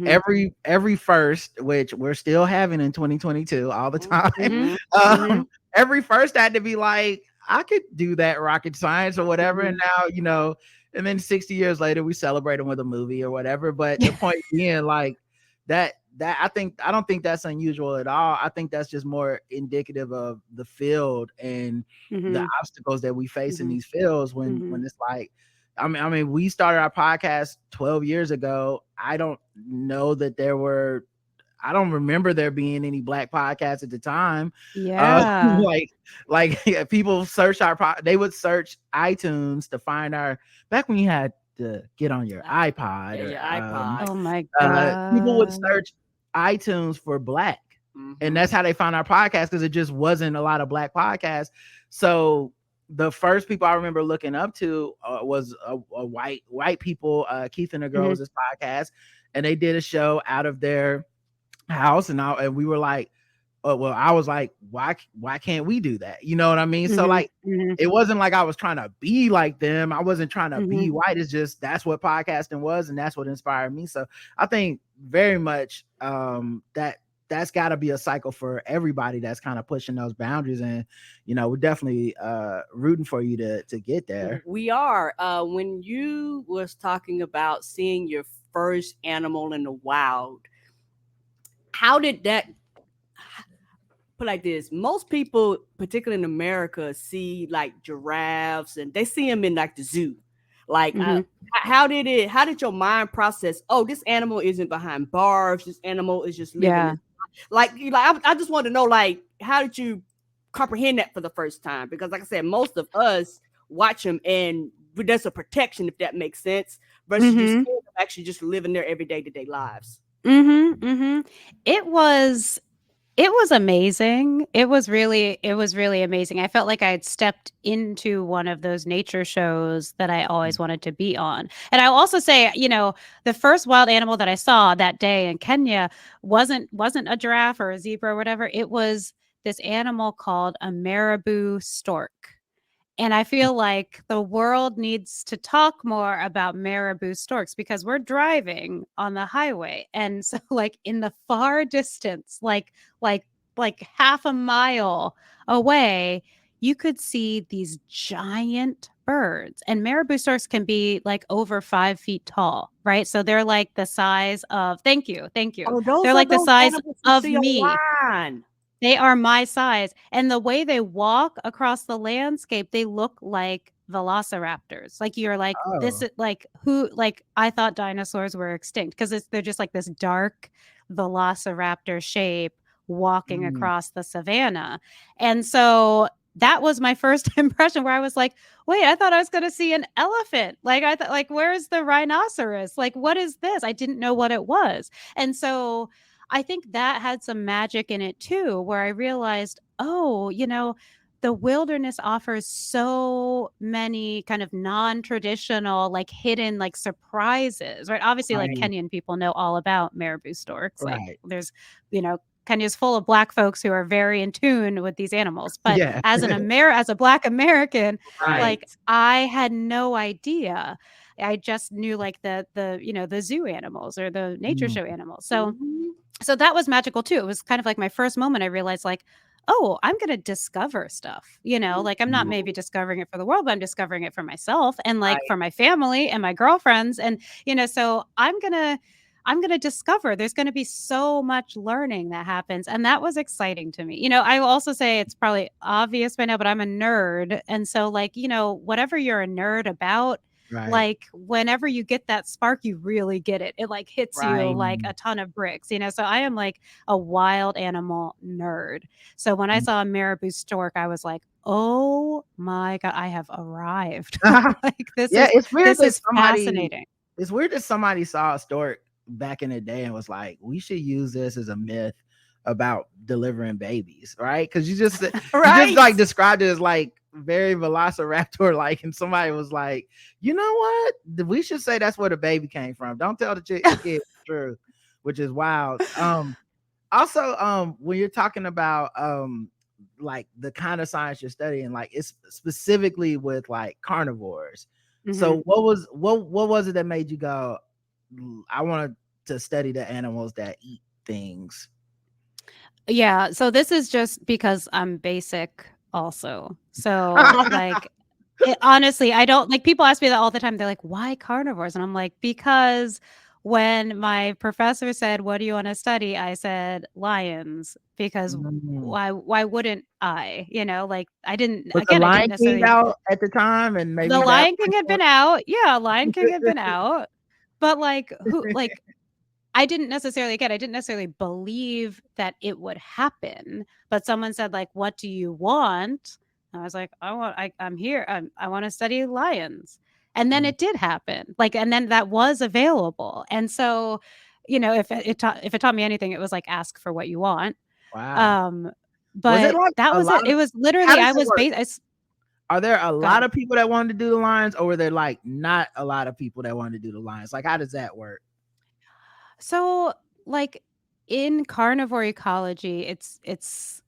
every first, which we're still having in 2022 all the time. Every first had to be like, I could do that rocket science or whatever. And now, and then 60 years later, we celebrate them with a movie or whatever. But the point being, like that I don't think that's unusual at all. I think that's just more indicative of the field and the obstacles that we face in these fields when it's like, I mean, we started our podcast 12 years ago. I don't know that I don't remember there being any Black podcasts at the time. Yeah. Like people search they would search iTunes to find back when you had to get on your Yeah, iPod your or iPod. Oh my people would god. search iTunes for black. And Mhm. that's how they found our podcast because it just wasn't a lot of black podcasts. So the first people I remember looking up to was a white people, Keith and the Mhm. Girls' podcast, and they did a show out of their house, and we were like, well, I was like, why can't we do that? You know what I mean? So Mhm. like, Mhm. it wasn't like I was trying to be like them. I wasn't trying to be Mhm. white. It's just that's what podcasting was, and that's what inspired me. So I think very much that's got to be a cycle for everybody that's kind of pushing those boundaries, and we're definitely rooting for you to get there. We are. When you was talking about seeing your first animal in the wild, how did that put like this? Most people, particularly in America, see like giraffes and they see them in like the zoo. Like, Mhm. how did it? How did your mind process? Oh, this animal isn't behind bars. This animal is just living Yeah. this. I just want to know, like, how did you comprehend that for the first time? Because, like I said, most of us watch them and there's a protection, if that makes sense, versus you see Mhm. them actually just living their everyday to day lives. Mhm. Mhm. It was It was amazing. It was really amazing. I felt like I had stepped into one of those nature shows that I always wanted to be on. And I'll also say, the first wild animal that I saw that day in Kenya wasn't a giraffe or a zebra or whatever. It was this animal called a marabou stork. And I feel like the world needs to talk more about marabou storks because we're driving on the highway. And so like in the far distance, like like half a mile away, you could see these giant birds. And marabou storks can be like over 5 feet tall, right? So they're like the size of thank you. Oh, those They're are like the those size animals you of see me. online. They are my size, and the way they walk across the landscape, they look like velociraptors. Like, you're like, "This Oh. is like, who," like, I thought dinosaurs were extinct 'cause they're just like this dark velociraptor shape walking Mm. across the savannah, and so that was my first impression where I was like, "Wait, I thought I was gonna see an elephant." Like, I thought, like, "Where's the rhinoceros? Like, what is this?" I didn't know what it was, and so I think that had some magic in it too, where I realized, oh, the wilderness offers so many kind of non-traditional, like hidden, like surprises, right? Obviously, like Right. Kenyan people know all about marabou storks. Like Right. you know, Kenya's full of black folks who are very in tune with these animals. But Yeah. as a black American, Right. like I had no idea. I just knew like the zoo animals or the nature Mm. show animals. Mhm. So that was magical too. It was kind of like my first moment. I realized like, oh, I'm going to discover stuff, like I'm not maybe Mhm. discovering it for the world, but I'm discovering it for myself and like Right. for my family and my girlfriends. And, so I'm going to discover there's going to be so much learning that happens. And that was exciting to me. I will also say it's probably obvious by now, but I'm a nerd. And so like, whatever you're a nerd about, Right. like whenever you get that spark, you really get it. It like hits you Right. like Mm. a ton of bricks. So I am like a wild animal nerd. So when I Mm. saw a marabou stork, I was like, oh my God, I have arrived. Like this Yeah, is it's weird this that is fascinating. somebody saw a stork back in the day and was like, we should use this as a myth about delivering babies, right? Because you just Right. like described it as like very velociraptor like, and somebody was like, you know what? We should say that's where the baby came from. Don't tell the kid the truth, which is wild. Also, when you're talking about like the kind of science you're studying, like it's specifically with like carnivores. Mhm. So what was it that made you go, I wanted to study the animals that eat things? Yeah, so this is just because I'm basic also. So, like, honestly, I don't like people ask me that all the time. They're like, "Why carnivores?" And I'm like, "Because when my professor said, 'What do you want to study?' I said, 'Lions,' because Mm. why wouldn't I? Like Was the I didn't Lion King necessarily out at the time, and the maybe that Lion King had been out. Yeah, Lion King had been out. But like who like I didn't necessarily believe that it would happen, but someone said like, "What do you want?" And I was like, I'm here. I want to study lions." And then it did happen. Like, and then that was available. And so, if it taught me anything, it was like, ask for what you want. Wow. Was it But like that a was lot it. of? It was How literally, does I it was work? based. Are there a Go lot ahead. of people that wanted to do the lines, or were there like not a lot of people that wanted to do the lines? Like, how does that work? So, like, in carnivore ecology, it's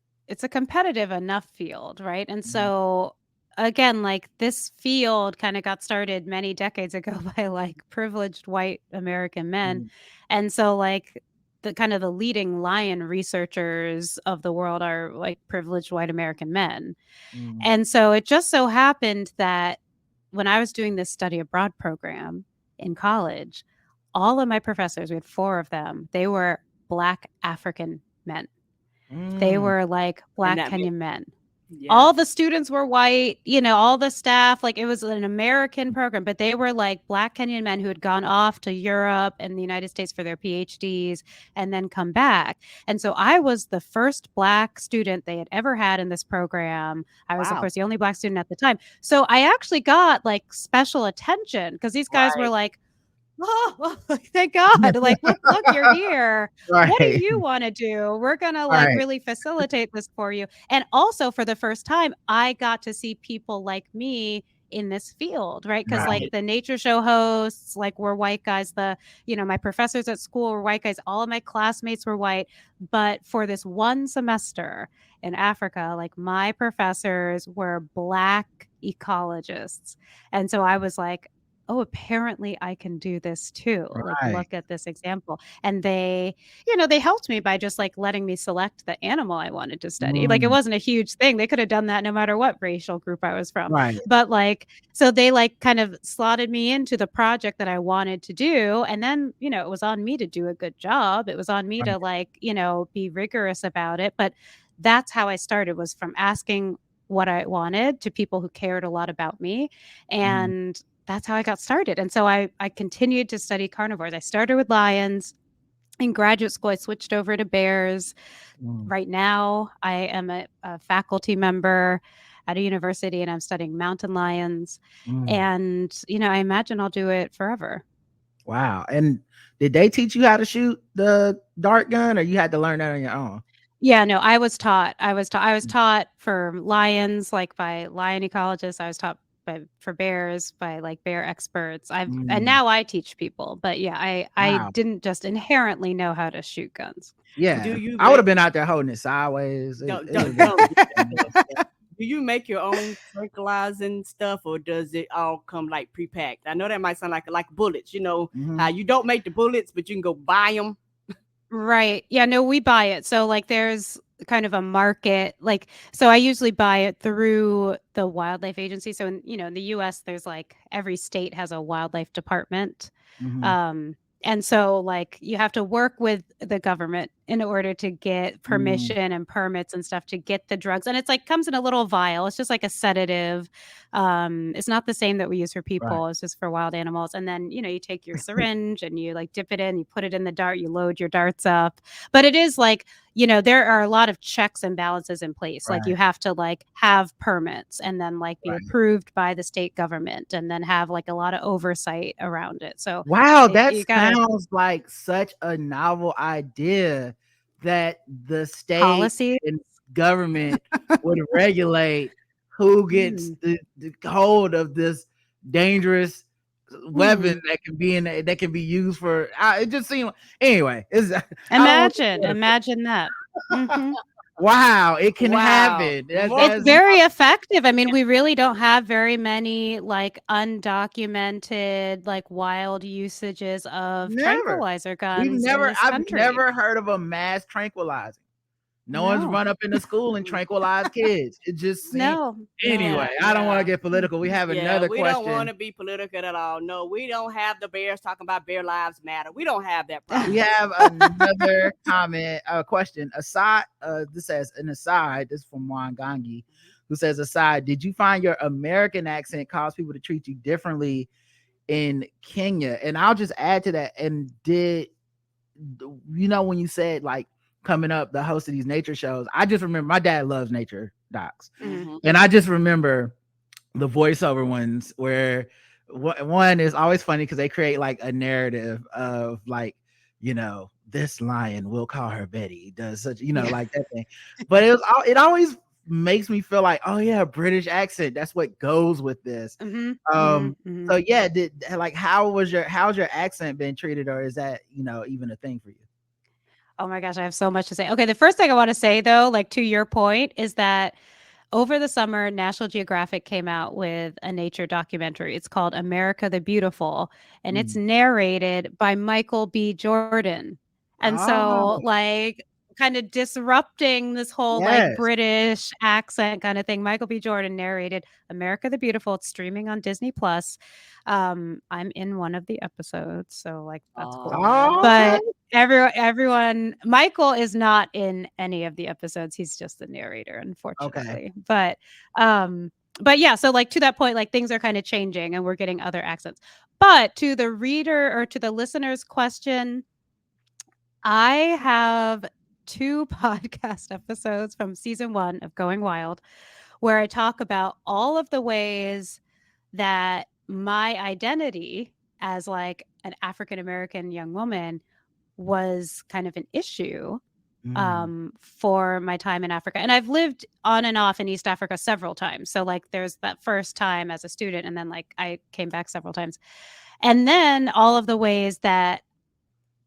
a competitive enough field, right? And Mhm, so again, like, this field kind of got started many decades ago by like privileged white American men. mhm, And so, like, the leading lion researchers of the world are like privileged white American men. mhm, And so it just so happened that when I was doing this study abroad program in college, all of my professors, we had 4 of them, they were Black African men. They mm. were like And Black that makes, Kenyan men. yeah. All the students were white, all the staff, like, it was an American program, but they were like Black Kenyan men who had gone off to Europe and the United States for their PhDs and then come back. And so I was the first Black student they had ever had in this program. I was, of Wow. course, the only Black student at the time. So I actually got like special attention because these guys were Right. like, oh, thank God. Like, look, you're here. What do Right. you want to do? We're going to like Right. really facilitate this for you. And also, for the first time, I got to see people like me in this field, right? Because like Right. the nature show hosts, like, were white guys. My professors at school were white guys. All of my classmates were white. But for this one semester in Africa, like, my professors were Black ecologists. And so I was like, oh, apparently I can do this too. Like, Right. look at this example. And they helped me by just like letting me select the animal I wanted to study. Like, it Mm, wasn't a huge thing. They could have done that no matter what racial group I was from. right. But like, so they like kind of slotted me into the project that I wanted to do. And then, it was on me to do a good job. It was on me Right. to like, be rigorous about it. But that's how I started, was from asking what I wanted to people who cared a lot about me. Mm, And that's how I got started. And so I continued to study carnivores. I started with lions. In graduate school, I switched over to bears. mm, Right now, I am a faculty member at a university and I'm studying mountain lions. mm. And, I imagine I'll do it forever. Wow. And did they teach you how to shoot the dart gun, or you had to learn that on your own? Yeah, no, I was taught. I was Mm, taught for lions, like, by lion ecologists. I was taught for bears by like bear experts. And mm. now I teach people. But yeah, I Wow. didn't just inherently know how to shoot guns. Do Yeah. you I would have make been out there holding it sideways. It would have don't do that been. stuff. Yeah. Do you make your own tranquilizing stuff, or does it all come like pre-packed? I know that might sound like bullets. You know how Mhm. you don't make the bullets, but you can go buy them. Right. Yeah, no, we buy it. So like there's kind of a market, like, so I usually buy it through the wildlife agency. So in the US, there's like every state has a wildlife department. Mhm. Um, and so like you have to work with the government in order to get Mm, permission and permits and stuff to get the drugs. And it's like comes in a little vial. It's just like a sedative. It's not the same that we use for right. people. It's just for wild animals. And then, you take your syringe and you like dip it in, you put it in the dart, you load your darts up. But it is like, there are a lot of checks and balances in place. Like, you Right. have to like have permits and then like be Right. approved by the state government and then have like a lot of oversight around it. So Wow, that you gotta sounds like such a novel idea that the state policy. and government would regulate who gets Mm. the hold of this dangerous weapon Mhm. that can be used for. It just seemed anyway. It's I don't want to. Imagine that. Mhm. Wow, it can Wow, happen. It's That's very effective. I mean, we really don't have very many like undocumented, like, wild usages of never. tranquilizer guns in this I've country. never heard of a mass tranquilizing. No one's No. run up into school and tranquilized kids. It just seems No. anyway. yeah, I don't want to yeah. get political. We have Yeah, another we don't want question. to be political at all. No, we don't have the bears talking about bear lives matter. We don't have that We problem. have another comment, question. Aside, this says an aside. This is from Wangangi, who says aside. Did you find your American accent cause people to treat you differently in Kenya? And I'll just add to that. And did when you said like coming up the host of these nature shows? I just remember my dad loves nature docs, Mhm. Mhm. and I just remember the voiceover ones where one is always funny because they create like a narrative of like, this lion, we'll call her Betty, does such, like that thing. But it always makes me feel like, oh yeah, British accent. That's what goes with this. So yeah, like how's your accent been treated, or is that even a thing for you? Oh my gosh, I have so much to say. Okay, the first thing I want to say though, like to your point, is that over the summer, National Geographic came out with a nature documentary. It's called America the Beautiful, and it's Mm. narrated by Michael B. Jordan. And so, Oh, like, kind of disrupting this whole like yes. British accent kind of thing. Michael B. Jordan narrated America the Beautiful. It's streaming on Disney Plus. I'm in one of the episodes, so like that's cool. Oh, okay. But everyone Michael is not in any of the episodes. He's just the narrator, Okay. unfortunately. But yeah, so like to that point, like things are kind of changing and we're getting other accents. But to the reader or to the listener's question, I have two podcast episodes from season 1 of Going Wild where I talk about all of the ways that my identity as like an African American young woman was kind of an issue Mm, for my time in Africa. And I've lived on and off in East Africa several times. So like there's that first time as a student and then like I came back several times. And then all of the ways that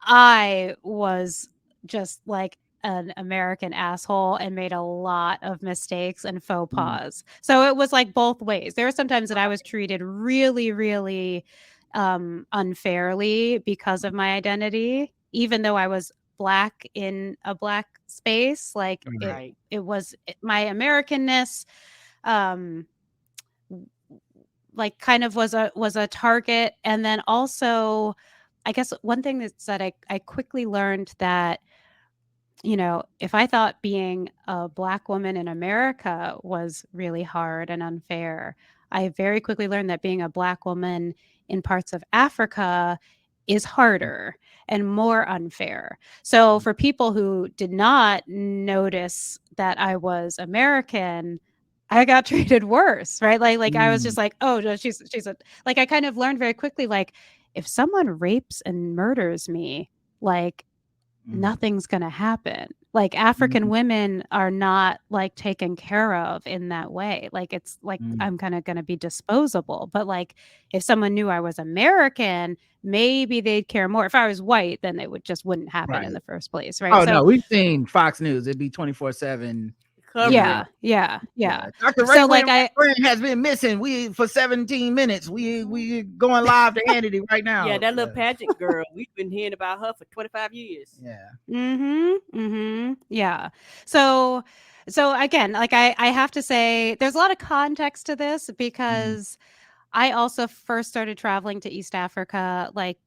I was just like an American asshole and made a lot of mistakes and faux mm, pas. So it was like both ways. There were some times that I was treated really, really unfairly because of my identity, even though I was black in a black space. Like mm, my Americanness um like kind of was a target. And then also I guess one thing that's that I quickly learned that, if I thought being a black woman in America was really hard and unfair, I very quickly learned that being a black woman in parts of Africa is harder and more unfair. So for people who did not notice that I was American, I got treated worse, right? Like I was mm, just like, oh, no, she's a like I kind of learned very quickly, like if someone rapes and murders me, like mm, nothing's gonna happen. Like African mm, women are not like taken care of in that way. Like it's like mm. I'm kind of gonna be disposable. But like if someone knew I was American, maybe they'd care more. If I was white, then it wouldn't happen in Right. the first place, right? Oh So no, we've seen Fox News. It'd be 24/7. Coverage. yeah. Dr. Rae So like I Wynn-Grant has been missing. We for 17 minutes. We going live to Hannity right Yeah, now. that little Yeah. pageant girl. We've been hearing about her for 25 years. Yeah. Yeah. So again, like I have to say there's a lot of context to this Mm, because I also first started traveling to East Africa like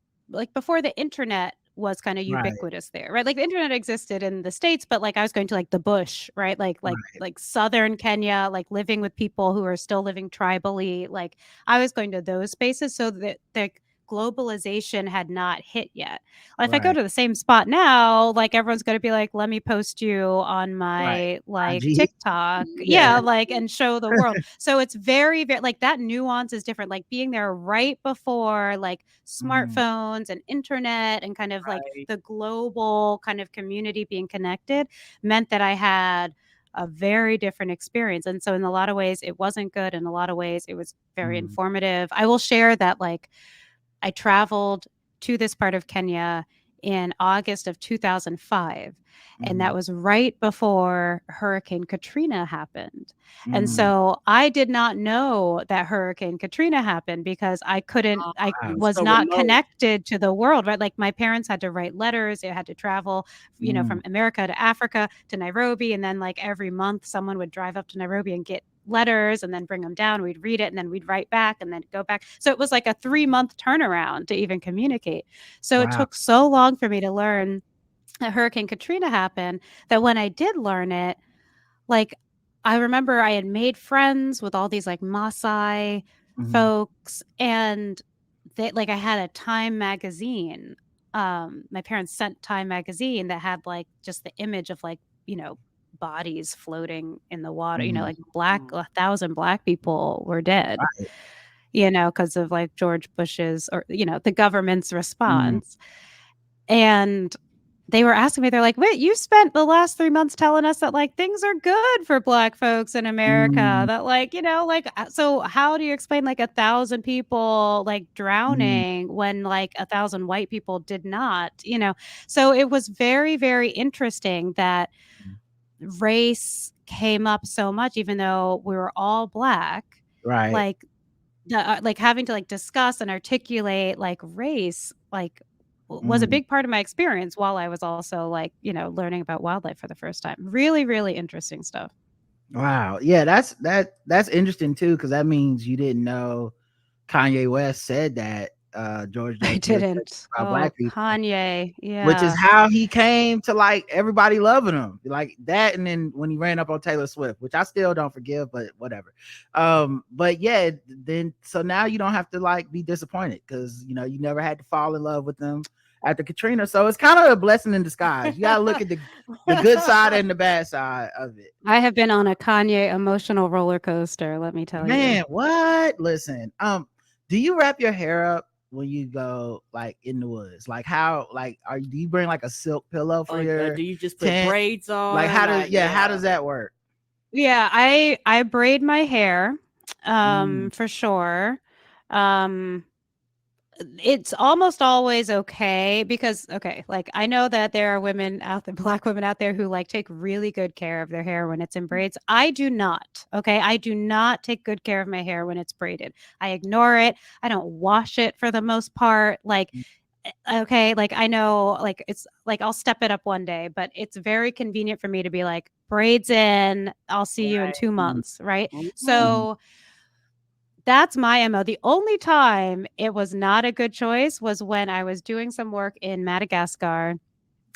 before the internet was kind of right. ubiquitous there, right? Like the internet existed in the States, but like I was going to like the bush, right? Right. Like southern Kenya, like living with people who are still living tribally. Like I was going to those spaces so that the globalization had not hit yet. Well, if I go Right. to the same spot now, like everyone's going to be like, let me post you on Right. my like IG. TikTok. Yeah. Yeah, like and show the world. So it's very, very like that nuance is different. Like being there right before like Mm, smartphones and internet and kind of like Right. the global kind of community being connected meant that I had a very different experience. And so in a lot of ways it wasn't good. In a lot of ways it was very mm, informative. I will share that like I traveled to this part of Kenya in August of 2005. And mm, that was right before Hurricane Katrina happened. And mm. so I did not know that Hurricane Katrina happened because I It Wow. was was so not remote. connected to the world, right? Like my parents had to write letters. They had to travel, Mm, from America to Africa to Nairobi. And then like every month, someone would drive up to Nairobi and get letters and then bring them down. We'd read it and then we'd write back and then go back. So it was like a 3-month turnaround to even communicate. So it wow. took so long for me to learn that Hurricane Katrina happened that when I did learn it, like I remember I had made friends with all these like Maasai Mhm. folks and they like I had a Time magazine. My parents sent Time magazine that had like just the image of like, bodies floating in the water, Mm, like black Mm. 1,000 black people were dead. right. because of like George Bush's or, the government's Mm, response. And they were asking me, they're like, wait, you spent the last 3 months telling us that like things are good for Black folks in America. mm, That like, so how do you explain like 1,000 people like mm, drowning when like 1,000 white people did not? So it was very, very interesting that mm. race came up so much, even though we were all Black, Right. like like having to like discuss and articulate like race, like was a Mm. big part of my experience while I was also like, learning about wildlife for the first time. Really, really interesting stuff. Wow. Yeah, that's interesting too, because that means you didn't know Kanye West said that George I W. Bush said didn't. about Oh, black people, Kanye. which is Yeah. how he came to like everybody loving him, like that. And then when he ran up on Taylor Swift, which I still don't forgive, but whatever. But yeah, then so now you don't have to like be disappointed because you never had to fall in love with them after Katrina. So it's kind of a blessing in disguise. You gotta look at the good side and the bad side of it. I have been on a Kanye emotional roller coaster, let me tell you. Man, what? Listen, do you wrap your hair up when you go like in the woods? Like how like do you bring like a silk pillow for Or your do you just put tent? braids Like on? how does Like, how does that work? Yeah, I braid my hair, Mm, for sure. Um It's almost always okay because okay, like I know that there are women out there, Black women out there who like take really good care of their hair when it's in braids. I do not. Okay. I do not take good care of my hair when it's braided. I ignore it. I don't wash it for the most part. Like, okay, like I know like it's like I'll step it up one day, but it's very convenient for me to be like braids in, I'll see you in right. 2 months. Right. Mhm. mm, So that's my MO. The only time it was not a good choice was when I was doing some work in Madagascar.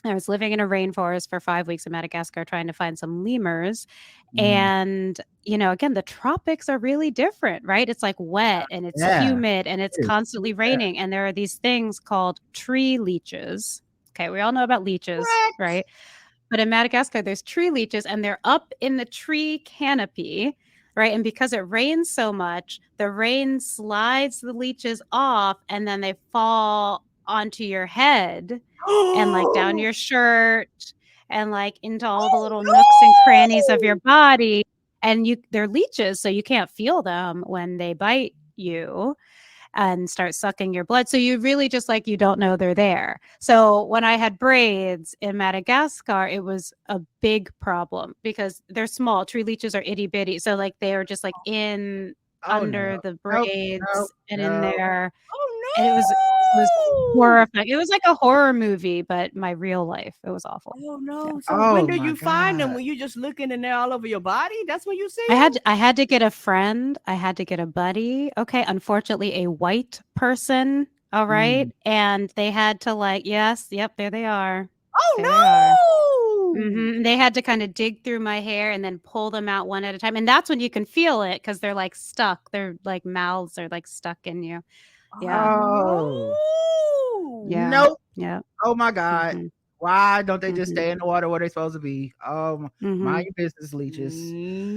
I was living in a rainforest for 5 weeks in Madagascar trying to find some lemurs. mm. And, again, the tropics are really different, right? It's like wet and it's Yeah, humid and it's it is. constantly raining. And there are these things called tree leeches. Okay, we all know about leeches, What? right? But in Madagascar, there's tree leeches and they're up in the tree canopy, right? And because it rains so much, the rain slides the leeches off and then they fall onto your head and like down Oh your shirt and like into all the little nooks and crannies of your body. And they're leeches, so you can't feel them when they bite you and start sucking your blood. So you really just like you don't know they're there. So when I had braids in Madagascar, it was a big problem because they're small. Tree leeches are itty bitty. So like they are just like in Oh under no. the Nope. Nope. braids and in No. there. And it was no! horrifying. It was like a horror movie, but my real life. It was awful. Oh Yeah. no! So when Oh do my you find them? god. When you just looking and they're all over your body? That's when you see I them. had I had to get a friend. I had to get a buddy. Okay, unfortunately, a white person. All right, Mm. and they had to like, yes, yep, there they are. There they are. Oh They had to kind of dig through my hair and then pull them out one at a time, and that's when you can feel it because they're like stuck. Their like mouths are like stuck in you. Yeah, Oh no! yeah, nope. yeah. Oh my god. Mhm, Why don't they just mhm, stay in the water where they're supposed to be? Mind mhm, your business, leeches.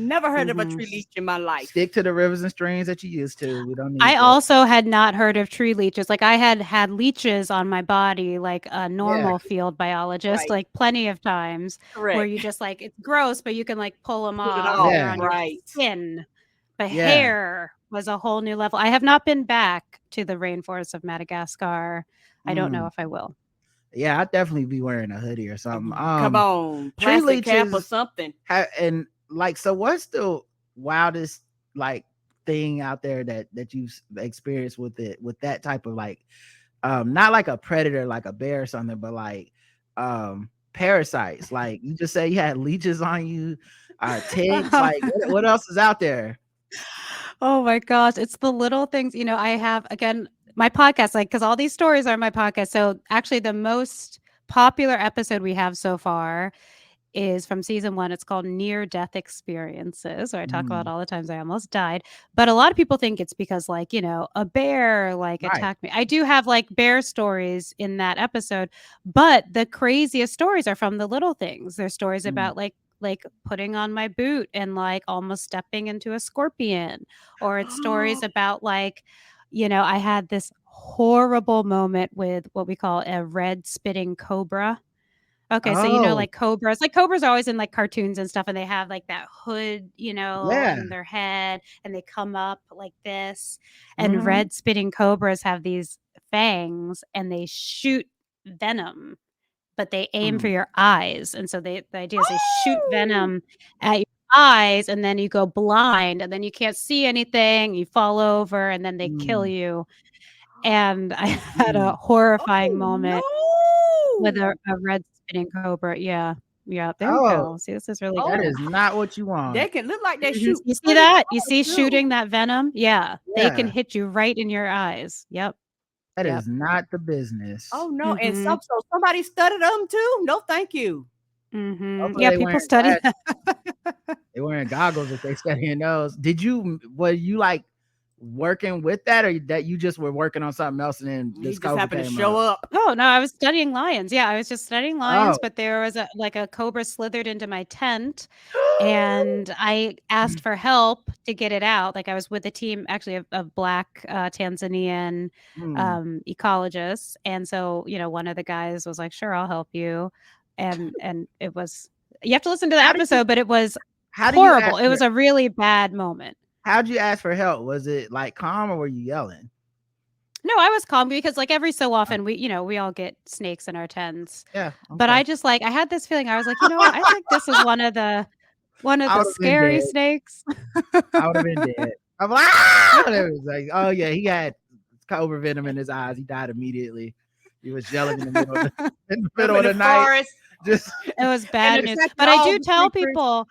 Never heard of a mhm. tree leech in my life. Stick to the rivers and streams that you used to. We don't I need that. also had not heard of tree leeches. Like I had had leeches on my body, like a Yeah. normal field biologist, Right. like plenty of times where Correct. you just like, it's gross, but you can like pull them Pull it off and off. they're Yeah. on your Right. skin. But Yeah. hair was a whole new level. I have not been back to the rainforests of Madagascar. I don't know Mm. if I will. Yeah, I'd definitely be wearing a hoodie or something. Come on. Tree Plastic cap or leeches something. and like, so what's the wildest like thing out there that you've experienced with it, with that type of like not like a predator like a bear or something, but like parasites? Like you just say you had leeches on you, ticks, like what else is out there? Oh my gosh, it's the little things. I have again my podcast, like because all these stories are my podcast. So actually, the most popular episode we have so far is from season one. It's called Near Death Experiences, where I talk about Mm, all the times I almost died. But a lot of people think it's because, like, a bear like right. attacked me. I do have like bear stories in that episode, but the craziest stories are from the little things. There's stories Mm, about like like putting on my boot and like almost stepping into a scorpion, or it's stories about like, I had this horrible moment with what we call a red spitting cobra. Okay, so Oh, like cobras are always in like cartoons and stuff, and they have like that hood, yeah. in their head, and they come up like this. And Mhm. red spitting cobras have these fangs, and they shoot venom, but they aim for Mm. your eyes. And so the idea is they shoot Oh, venom at your eyes, and then you go blind, and then you can't see anything. You fall over, and then they kill Mm. you. And I had a Mm. horrifying oh moment with no. a red spinning cobra. Yeah. Yeah, there you Oh, go. See, this is really that good. is Oh, not what you they want. can look like they Mhm. shoot You see pretty that? You far see too. shooting that venom? Yeah, they can Yeah, hit you right in your eyes. Yep, that yep. is not the business. Oh no, and Mhm, so somebody studied them too. No, thank you. mhm. Hopefully Yeah, they people wearing study glasses. that. They wearing goggles if they studying those. Were you like working with that, or that you just were working on something else and then He this just cobra happened to came show up? up. Oh, no, I was studying lions. Yeah, I was just studying lions, Oh. but there was a cobra slithered into my tent, and I asked for help to get it out. Like, I was with a team actually of Black, Tanzanian, Mm. ecologists, and so, one of the guys was like, "Sure, I'll help you," and it was you have to listen to the How do you episode, but it was how do you horrible. ask It was a really bad moment. how'd you ask for help? Was it like calm or were you yelling? No, I was calm because, like, every so often we all get snakes in our tents. Yeah, But okay. I just, like, I had this feeling, I was like, "You know what? I think this is one of I the would have been scary dead. snakes." I would have been dead. I'm like, ah! And it was like, oh yeah, he had cobra venom in his eyes. He died immediately. He was yelling in the middle of the in the Up middle in of the the night. forest, Just It was and bad news. attacking But I all do the tell creatures. people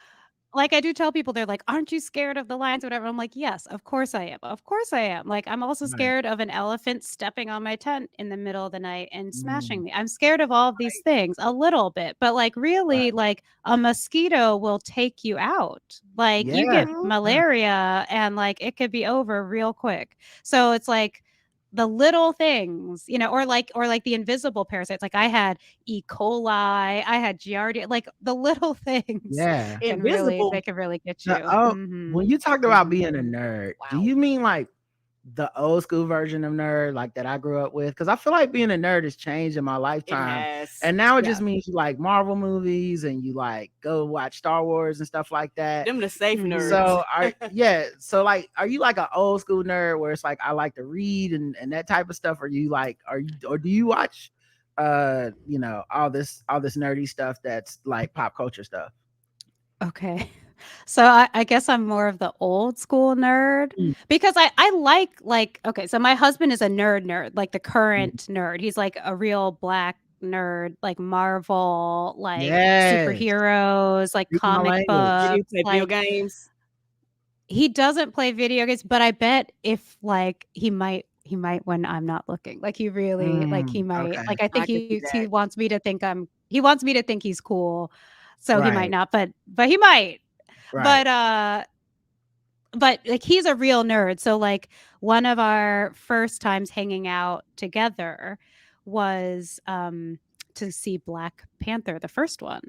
I do tell people, they're like, "Aren't you scared of the lions or whatever?" I'm like, "Yes, of course I am. Of course I am." Like, I'm also right. scared of an elephant stepping on my tent in the middle of the night and Mm, smashing me. I'm scared of all of these things a little bit, but, like, really, right. like, a mosquito will take you out. Like, you Yeah. get Mhm. Yeah. malaria and, like, it could be over real quick. So it's like the little things, or like the invisible parasites. Like, I had E. coli, I had Giardia, like, the little things Yeah. Invisible. can really get The you. when Mhm. you talked about being a Mhm. nerd, do Wow. you mean like the old school version of nerd, like that I grew up with? Because I feel like being a nerd has changed in my It lifetime. has. And now it Yeah. just means you like Marvel movies and you like go watch Star Wars and stuff like that. Them the safe Mhm. nerds. So so like are you like an old school nerd where it's like I like to read and that type of stuff? Or you like or do you watch all this nerdy stuff that's like pop culture stuff? Okay. So I guess I'm more of the old school nerd Mm, because I like okay, so my husband is a nerd, like the mm. current nerd. He's like a real black nerd, like Marvel, like Yes. superheroes, like Speaking my comic language. Did you books, play video like games? he doesn't play video games, but I bet if like he might when I'm not looking. Like he really like he might. Okay. Like I think I can see he that. wants me to think he wants me to think he's cool. So he might Right. not, but he might. Right. But like he's a real nerd. So like one of our first times hanging out together was to see Black Panther, the first one,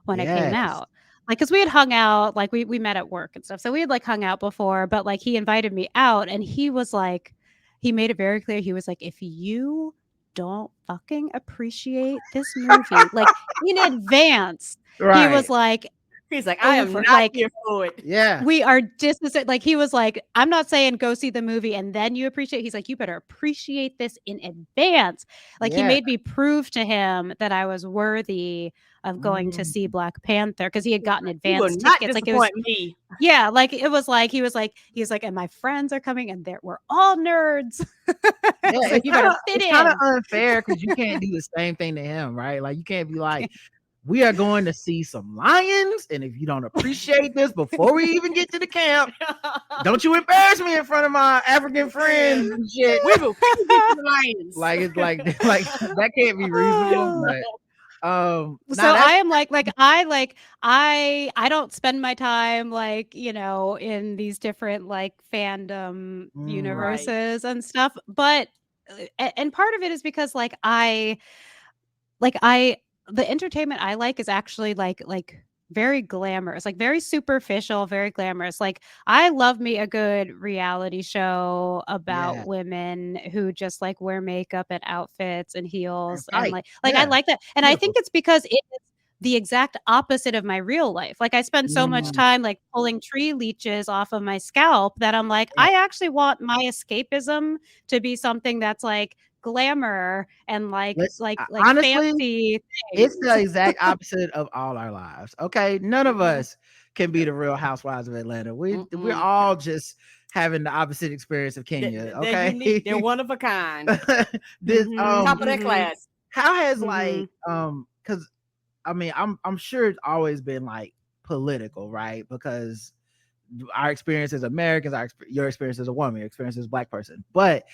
when it came Yes. out. Like cuz we had hung out, like we met at work and stuff. So we had like hung out before, but like he invited me out and he was like he made it very clear. He was like, if you don't fucking appreciate this movie like in advance, he was Right. like He's like, I am over not like here for it. Yeah. we are just like he was like, I'm not saying go see the movie and then you appreciate. He's like, you better appreciate this in advance. Like he Yeah. made me prove to him that I was worthy of going to see Mm. Black Panther because he had He's gotten like, you will advance not tickets. Like it was, disappoint me. yeah, like it was like he was like, and my friends are coming and we're all nerds. Yeah, So you better fit it's kinda in. unfair because you can't do the same thing to him, right? Like, you can't be like, "We are going to see some lions, and if you don't appreciate this before we even get to the camp, don't you embarrass me in front of my African friends and shit." We will feed you to the lions. Like, it's like like, that can't be reasonable, but, So now that's I am like I don't spend my time like, in these different like fandom right. universes and stuff, but and part of it is because like I the entertainment I like is actually like very glamorous, like very superficial, very glamorous. Like I love me a good reality show about Yeah, women who just like wear makeup and outfits and and heels and fight. like I Yeah, like that. And I beautiful. think it's because it is the exact opposite of my real life. Like I spend so much Mm, time like pulling tree leeches off of my scalp that I'm like, yeah. I actually want my escapism to be something that's like glamour and Let's like honestly, fancy it's things. the exact opposite of all our lives. Okay, none of Mhm. us can be the Real Housewives of Atlanta. We're Mm-mm. all just having the opposite experience of Kenya. They're unique. They're Okay, one of a kind. this Top of their class. how has Mhm. like because I mean I'm sure it's always been like political, right? Because our experience as Americans, your experience as a woman, your experience as a black person, but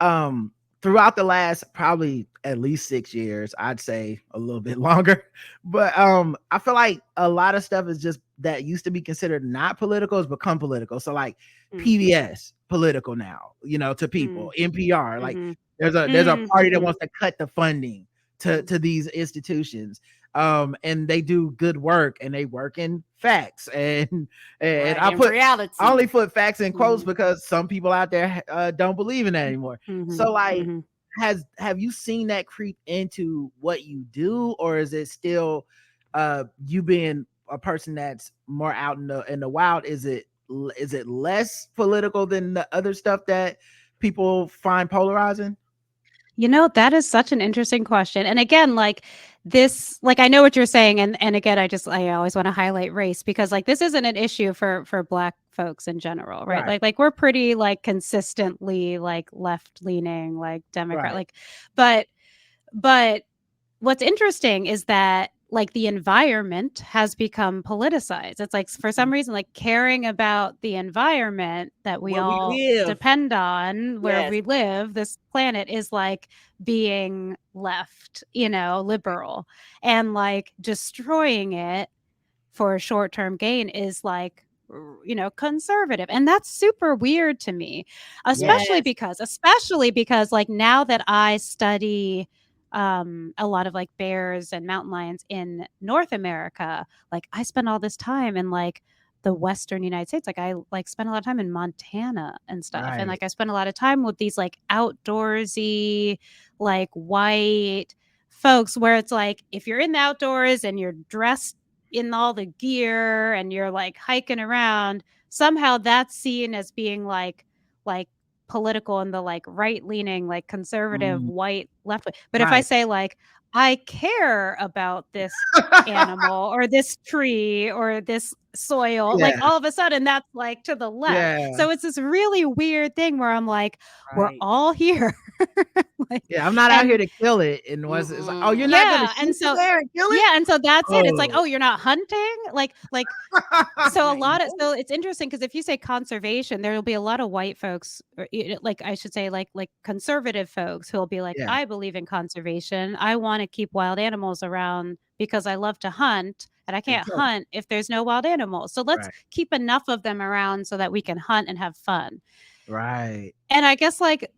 um throughout the last probably at least 6 years, I'd say a little bit longer, but I feel like a lot of stuff is just that used to be considered not political has become political. So like Mm, PBS political now, to people. mm, NPR, like Mhm. there's a party that Mhm. wants to cut the funding to these institutions, and they do good work and they work in facts, and right. I In put I reality. only put facts in quotes Mhm. because some people out there don't believe in that anymore. Mhm. So like, Mhm. have you seen that creep into what you do, or is it still you being a person that's more out in the wild? Is it less political than the other stuff that people find polarizing? That is such an interesting question. And again, like this, like I know what you're saying, and again, I always want to highlight race because like this isn't an issue for Black folks in general, right? Right, Like we're pretty like consistently like left leaning, like Democrat, right. like, but what's interesting is that like the environment has become politicized. It's like for some reason, like caring about the environment that we Where we all live. depend on, where Yes. we live, this planet is like being left, liberal, and like destroying it for short term gain is like conservative, and that's super weird to me, Yeah. Yes. especially because like now that I study a lot of like bears and mountain lions in North America, like I spend all this time in like the western United States. Like I like spend a lot of time in Montana and stuff, and Right. like I spend a lot of time with these like outdoorsy like white folks where it's like if you're in the outdoors and you're dressed in all the gear and you're like hiking around, somehow that's seen as being like political and the like right leaning, like conservative Mm, white left wing. But if I right. say like I care about this animal or this tree or this soil, like Yeah. all of a sudden that's like to the left. Yeah. So it's this really weird thing where I'm like, we're Right. all here. like Yeah. I'm not out here and to kill it. And was it's like, oh, you're Mm-mm. not gonna yeah, and shoot it so there and kill it? yeah, and so that's it. It's like, Oh. "Oh, you're not hunting?" Like so a Like, lot of no. so it's interesting because if you say conservation, there'll be a lot of white folks or like I should say like conservative folks who'll be like, Yeah. "I believe in conservation. I want to keep wild animals around because I love to hunt and I And can't kill it. hunt if there's no wild animals. So let's Right. keep enough of them around so that we can hunt and have fun." Right. And I guess like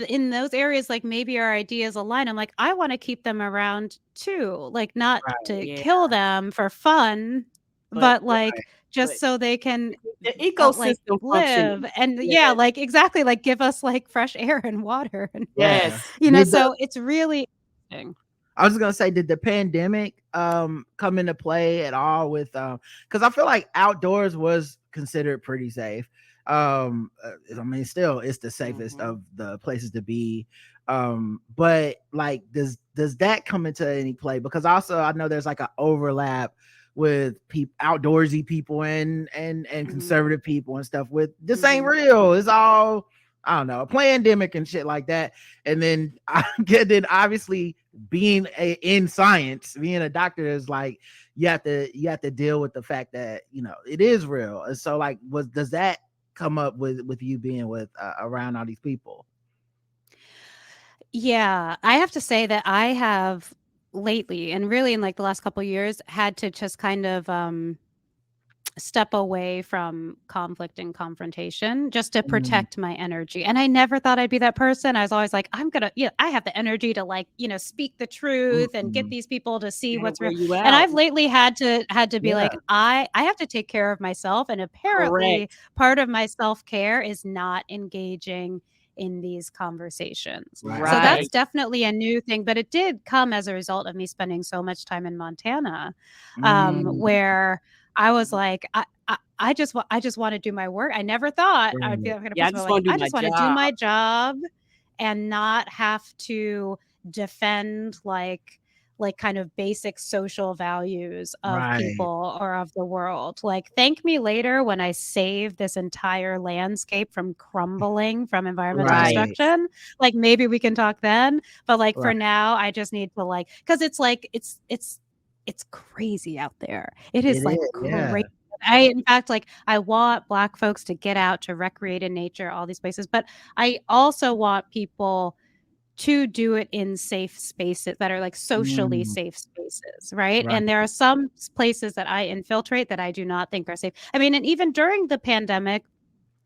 in those areas, like maybe our ideas align. I'm like, I want to keep them around too, like not Right. to Yeah. kill them for fun, But but like but just so they can the like ecosystem live functioning. and yeah, Yes. like exactly, like give us like fresh air and water and Yeah. Yes. Did the so it's really interesting. I was just gonna say, did the pandemic come into play at all with because I feel like outdoors was considered pretty safe. I mean, still it's the safest Mm-hmm. of the places to be. But like does that come into any play? Because also I know there's like an overlap with people outdoorsy people and Mm-hmm. conservative people and stuff with this ain't Mm-hmm. real. It's all I don't know, a pandemic and shit like that. And then I get then obviously in science, being a doctor is like you have to deal with the fact that it is real. And so like does that come up with you being with around all these people? Yeah, I have to say that I have lately and really in like the last couple of years had to just kind of step away from conflict and confrontation just to Mm. protect my energy. And I never thought I'd be that person. I was always like, I have the energy to like, speak the truth and get Mhm. these people to see And what's wear real. you And out. I've lately had to be Yeah. like, I have to take care of myself. And apparently Correct. part of my self-care is not engaging in these conversations. Right. So Right. that's definitely a new thing, but it did come as a result of me spending so much time in Montana, Mm. where I was like, I just want to do my work. I never thought I would be Right. that kind of Yeah, I person. But just like, want to do I my just want to do job. my job and not have to defend like kind of basic social values of Right. people or of the world. Like, thank me later when I save this entire landscape from crumbling from environmental Right. destruction. Like, maybe we can talk then. But like for Right. now, I just need to like, because it's like it's crazy out there. It It is like is. Yeah. great. In fact, like I want Black folks to get out to recreate in nature, all these places, but I also want people to do it in safe spaces that are like socially Mm. safe spaces, right? Right. And there are some places that I infiltrate that I do not think are safe. I mean, and even during the pandemic,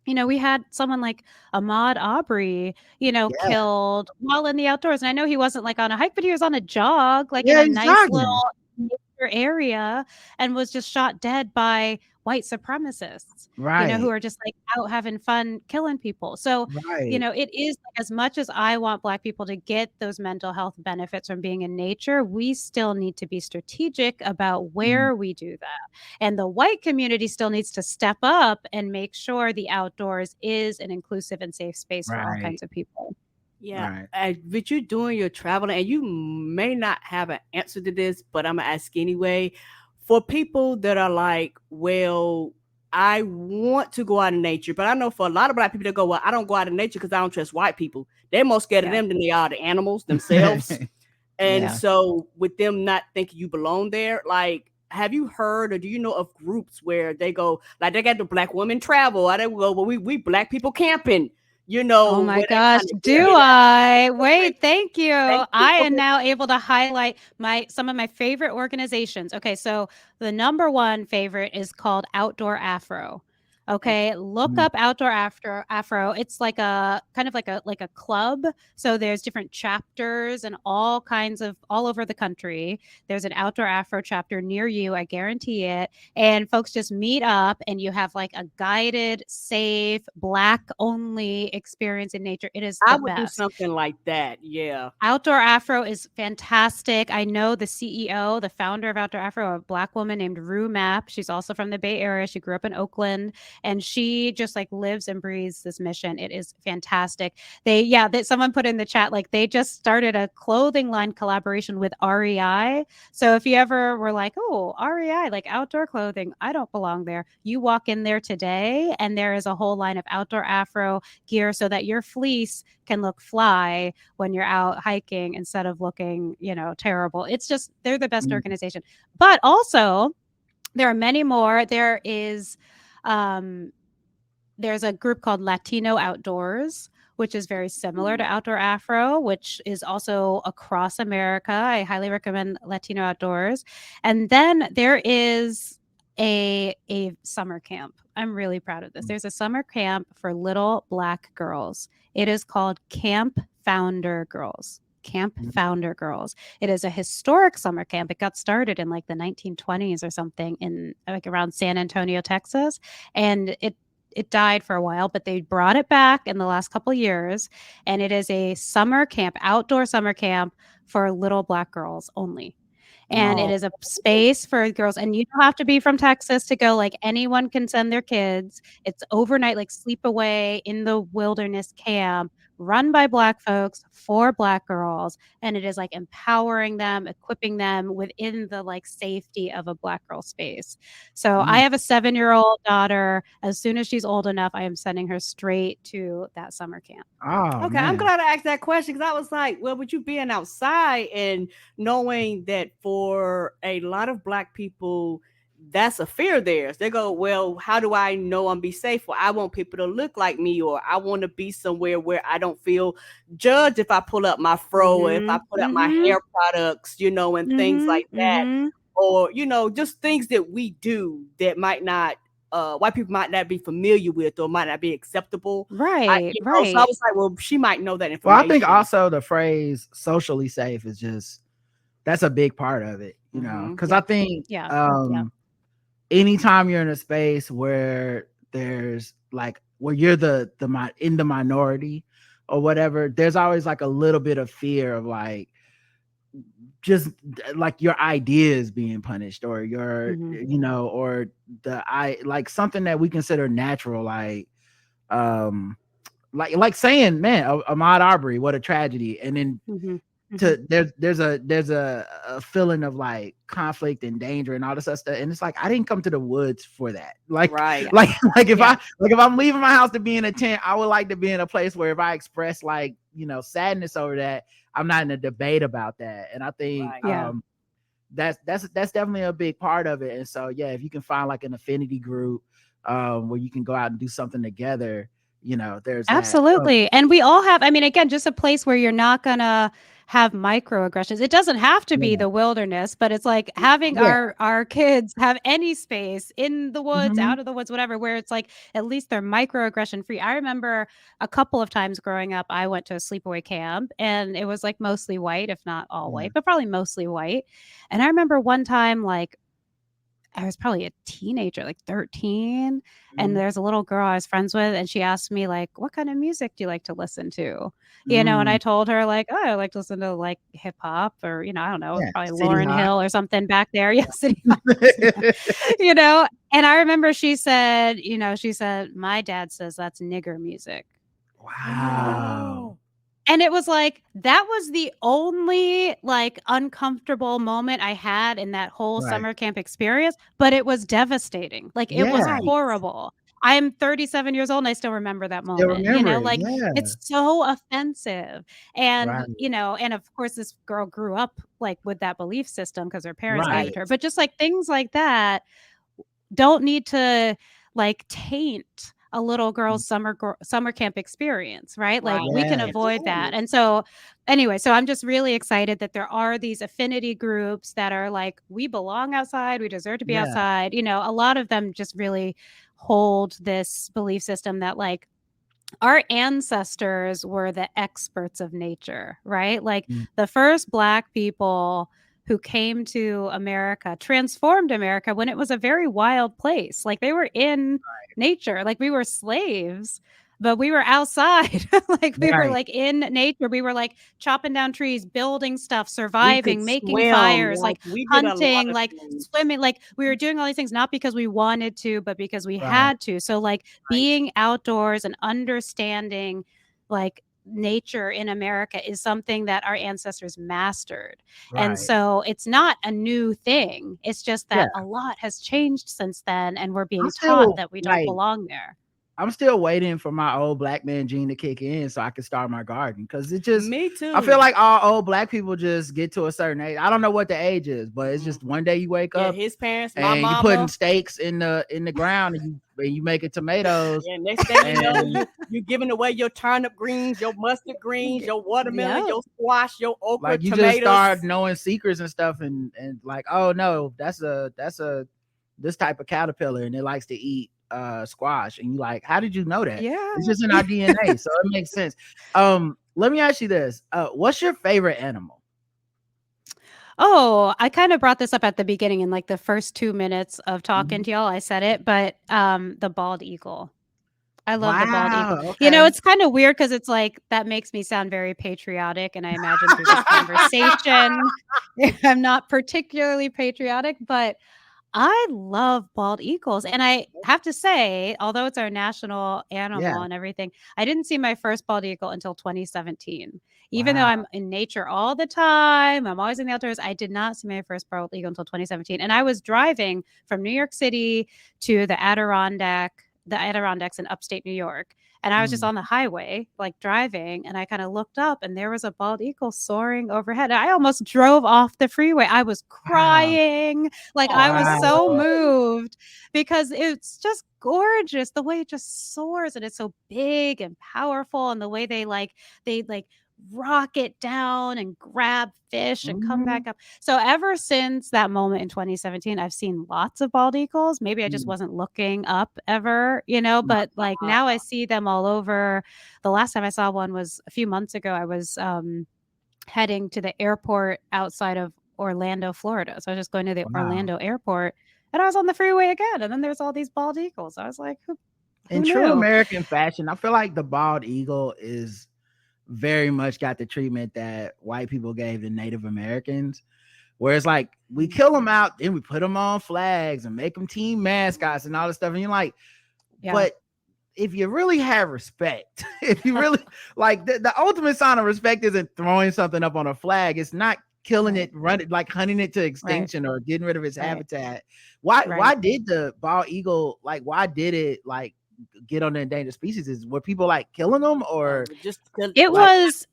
we had someone like Ahmaud Aubrey, Yeah. killed while in the outdoors. And I know he wasn't like on a hike, but he was on a jog, like in Yeah. a He's nice jogging. little nature area and was just shot dead by white supremacists, who Right. are just like out having fun killing people. So, Right. it is like, as much as I want Black people to get those mental health benefits from being in nature, we still need to be strategic about Mm. where we do that. And the white community still needs to step up and make sure the outdoors is an inclusive and safe space for all Right. kinds of people. Yeah. Right. But you're doing your traveling, and you may not have an answer to this, but I'm gonna ask anyway. For people that are like, well, I want to go out in nature, but I know for a lot of Black people that go, well, I don't go out in nature because I don't trust white people. They're more scared of Yeah. them than they are the animals themselves. And Yeah. so, with them not thinking you belong there, like, have you heard or do you know of groups where they go, like, they got the Black women travel? Or they go, well, we Black people camping, Oh my where they gosh, kind of do get I? out. Wait, thank you. Thank you. I Go am ahead. now able to highlight some of my favorite organizations. Okay, so the number one favorite is called Outdoor Afro. Okay, look Mm. up Outdoor Afro. It's like a kind of like a club. So there's different chapters and all kinds of all over the country. There's an Outdoor Afro chapter near you, I guarantee it. And folks just meet up and you have like a guided, safe, Black only experience in nature. It is I the would do best. something like that. Yeah. Outdoor Afro is fantastic. I know the CEO, the founder of Outdoor Afro, a Black woman named Rue Mapp. She's also from the Bay Area. She grew up in Oakland, and she just like lives and breathes this mission. It is fantastic. That someone put in the chat, like they just started a clothing line collaboration with REI. So if you ever were like, oh, REI, like outdoor clothing, I don't belong there. You walk in there today, and there is a whole line of Outdoor Afro gear so that your fleece can look fly when you're out hiking instead of looking, terrible. It's just, they're the best Mm. organization. But also, there are many more. There's a group called Latino Outdoors, which is very similar to Outdoor Afro, which is also across America. I highly recommend Latino Outdoors. And then there is a summer camp. I'm really proud of this. There's a summer camp for little Black girls. It is called Camp Founder Girls. Camp Mm. Founder Girls. It is a historic summer camp. It got started in like the 1920s or something in like around San Antonio, Texas, and it died for a while, but they brought it back in the last couple years, and it is a summer camp, outdoor summer camp for little Black girls only. And it Oh. is a space for girls, and you don't have to be from Texas to go. Like anyone can send their kids. It's overnight, like sleep away in the wilderness camp, run by Black folks for Black girls, and it is like empowering them, equipping them within the like safety of a Black girl space. So I Mm. have a 7-year-old daughter. As soon as she's old enough, I am sending her straight to that summer camp. Oh Okay, I'm man. glad I asked that question because I was like, well, with you being outside and knowing that for a lot of Black people, that's a fear of theirs. They go, well, how do I know I'm be safe? Well, I want people to look like me, or I want to be somewhere where I don't feel judged if I pull up my fro, or if I Mhm. put up my Mhm. hair products, and things Mhm. like that. Mhm. Or, just things that we do that might not white people might not be familiar with or might not be acceptable. Right, So I right. was like, well, she might know that Well, I information. think also the phrase socially safe is just, that's a big part of it, you know, because I think Yeah. anytime you're in a space where there's like where you're in the minority or whatever, there's always like a little bit of fear of like just like your ideas being punished or your you know, or like something that we consider natural, like saying, man, Ahmaud Arbery, what a tragedy, and then there's a feeling of like conflict and danger and all this other stuff, and it's like I didn't come to the woods for that. Like Right. like if I'm leaving my house to be in a tent, I would like to be in a place where if I express like, you know, sadness over that, I'm not in a debate about that. And I think Right. that's definitely a big part of it. And so yeah, if you can find like an affinity group where you can go out and do something together, you know, there's that. Absolutely. And we all have, I mean, again, just a place where you're not going to have microaggressions. It doesn't have to be the wilderness, but it's like having Yeah. our kids have any space in the woods, Mhm. out of the woods, whatever, where it's like at least they're microaggression free. I remember a couple of times growing up, I went to a sleepaway camp and it was like mostly white, if not all Yeah. white, but probably mostly white. And I remember one time, like, I was probably a teenager, like 13, and there's a little girl I was friends with, and she asked me, like, "What kind of music do you like to listen to?" You know, and I told her, like, "Oh, I like to listen to, like, hip hop or, you know, I don't know, Yeah, probably City Lauryn High. Hill or something back there." Yeah, City Hall, you know? And I remember she said, "My dad says that's nigger music." Wow. And it was like, that was the only, like, uncomfortable moment I had in that whole Right. summer camp experience, but it was devastating. Like, it was Yeah. Right. horrible. I am 37 years old and I still remember that Still moment, you remember know, it. like, Yeah. it's so offensive. Right. And, you know, and of course, this girl grew up, like, with that belief system because her parents gave it Right. to her. But just, like, things like that don't need to, like, taint a little girl's summer camp experience, right? Like, Right. we can Yeah. avoid that. Absolutely. And so, anyway, so I'm just really excited that there are these affinity groups that are like, we belong outside, we deserve to be Yeah. outside. You know, a lot of them just really hold this belief system that, like, our ancestors were the experts of nature, right? Like, Mm. the first Black people who came to America transformed America when it was a very wild place. Like, they were in nature, like, we were slaves, but we were outside. Like, we were Right. like in nature. We were like chopping down trees, building stuff, We could surviving, making swim. fires, Like like we did a lot hunting, of like things. swimming. Like, we were doing all these things not because we wanted to, but because we Right. had to. So, like, Right. being outdoors and understanding, like, nature in America is something that our ancestors mastered. And Right. so it's not a new thing. It's just Yeah. that a lot has changed since then and we're I'm being taught still that we don't like belong there. I'm still waiting for my old Black man gene to kick in so I can start my garden. Cause it just, Me I feel too. like all old Black people just get to a certain age. I don't know what the age is, but it's just one day you wake Yeah, up his parents, my and you putting mama. stakes in the ground and you making tomatoes Yeah, next thing you know, and you giving away your turnip greens, your mustard greens, your watermelon, Yeah. your squash, your okra, like you just start tomatoes. knowing secrets and stuff and like, oh no, that's a this type of caterpillar and it likes to eat squash, and you like, how did you know that? Yeah. It's just in our DNA, so it makes sense. Let me ask you this, what's your favorite animal? Oh, I kind of brought this up at the beginning in, like, the first 2 minutes of talking Mhm. to y'all. I said it, but the bald eagle. I love the bald eagle. Wow, You know, okay. it's kind of weird because it's like that makes me sound very patriotic. And I imagine through this conversation, I'm not particularly patriotic, but I love bald eagles. And I have to say, although it's our national Yeah. animal and everything, I didn't see my first bald eagle until 2017. Even though Wow. I'm in nature all the time, I'm always in the outdoors, I did not see my first bald eagle until 2017. And I was driving from New York City to the Adirondacks in upstate New York. And I was just Mm. on the highway, like driving, and I kind of looked up and there was a bald eagle soaring overhead. I almost drove off the freeway. I was Wow. crying. Like, I was so Wow. moved because it's just gorgeous the way it just soars and it's so big and powerful, and the way they like rocket down and grab fish and come Mhm. back up. So ever since that moment in 2017, I've seen lots of bald eagles. Maybe I just Mm. wasn't looking up ever, but like now I see them all over. The last time I saw one was a few months ago. I was heading to the airport outside of Orlando, Florida. So I was just going to the Wow. Orlando airport and I was on the freeway again. And then there's all these bald eagles. I was like, who In true knew? American fashion, I feel like the bald eagle is very much got the treatment that white people gave the Native Americans, where it's like we kill them out, then we put them on flags and make them team mascots and all this stuff. And you're like, Yeah. but if you really have respect, if you really like the ultimate sign of respect isn't throwing something up on a flag, it's not killing it, running like hunting it to extinction or getting rid of its habitat. Why did the bald eagle why did it get on the endangered species? Were people like killing them or just it was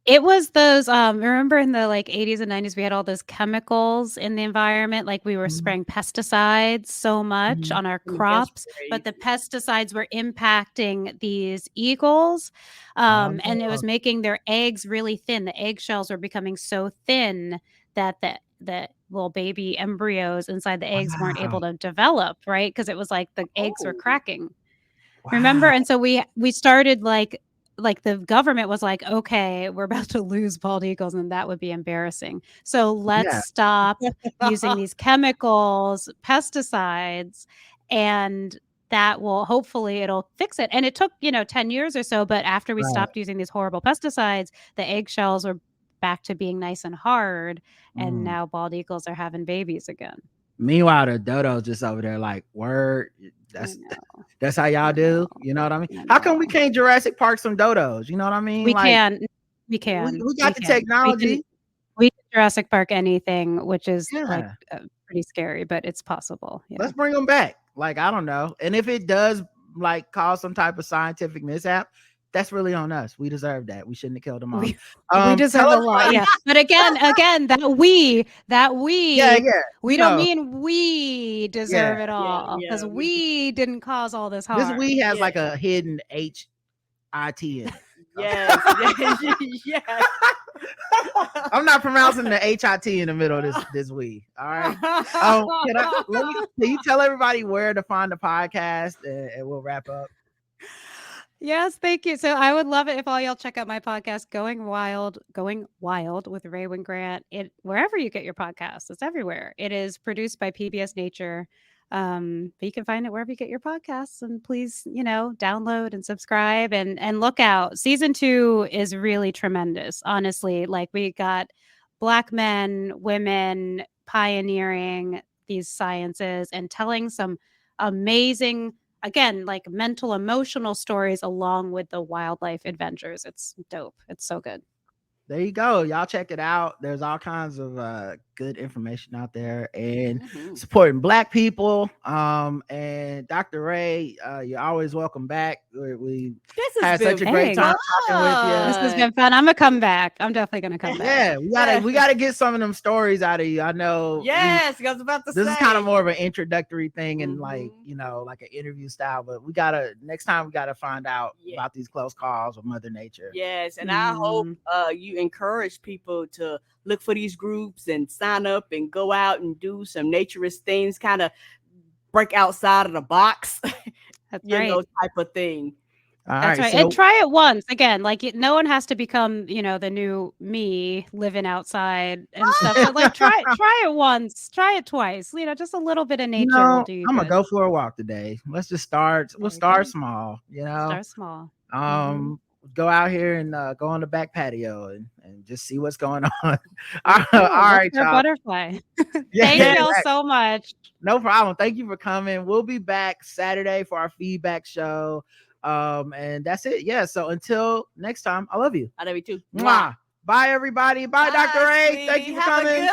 it was those remember in the 80s and 90s we had all those chemicals in the environment, like we were spraying pesticides so much on our crops, but the pesticides were impacting these eagles, and it was making their eggs really thin. The eggshells were becoming so thin that the little baby embryos inside the eggs weren't able to develop, right? Because it was like the eggs were cracking. Remember? And so we started like the government was like, okay, we're about to lose bald eagles and that would be embarrassing. So let's stop using these chemicals, pesticides, and that will hopefully it'll fix it. And it took, 10 years or so, but after we stopped using these horrible pesticides, the eggshells were back to being nice and hard. And now bald eagles are having babies again. Meanwhile, the dodo's just over there like, word, that's how y'all do. You know what I mean? How come we can't Jurassic Park some dodos? You know what I mean? We can. We got the technology. We can Jurassic Park anything, which is pretty scary, but it's possible. Yeah. Let's bring them back. I don't know. And if it does cause some type of scientific mishap, that's really on us. We deserve that. We shouldn't have killed them all. We deserve a lot. Yeah. But again, that we don't mean we deserve it all because we didn't cause all this harm. This we has a hidden H-I-T in it. Yes. I'm not pronouncing the H-I-T in the middle of this we. All right. Can you tell everybody where to find the podcast and we'll wrap up? Yes, thank you. So I would love it if all y'all check out my podcast, Going Wild with Rae Wynn-Grant. Wherever you get your podcasts, it's everywhere. It is produced by PBS Nature. But you can find it wherever you get your podcasts, and please, download and subscribe and look out. Season 2 is really tremendous. Honestly, we got Black men, women pioneering these sciences and telling some amazing, again, mental, emotional stories along with the wildlife adventures. It's dope. It's so good. There you go. Y'all check it out. There's all kinds of good information out there and supporting Black people. And Dr. Rae, you're always welcome back. We had such a great time talking with you. This has been fun. I'm gonna come back. I'm definitely gonna come back. Yeah, we gotta get some of them stories out of you. I know. Yes, I was about to say. This is kind of more of an introductory thing and like an interview style. But next time we gotta find out about these close calls with Mother Nature. Yes, and I hope you encourage people to look for these groups and sign up and go out and do some naturist things, kind of break outside of the box. That's right. Type of thing. That's right. And try it once. Again, no one has to become, the new me living outside and stuff. But try it once, try it twice. Just a little bit of nature will do you I'm good. Gonna go for a walk today. Let's just start. We'll start small. Start small. Go out here and go on the back patio and just see what's going on. All right, y'all. Butterfly. Thank y'all so much. No problem. Thank you for coming. We'll be back Saturday for our feedback show. And that's it. Yeah. So until next time, I love you. I love you too. Mwah. Bye, everybody. Bye, Dr. Rae. Thank you for coming.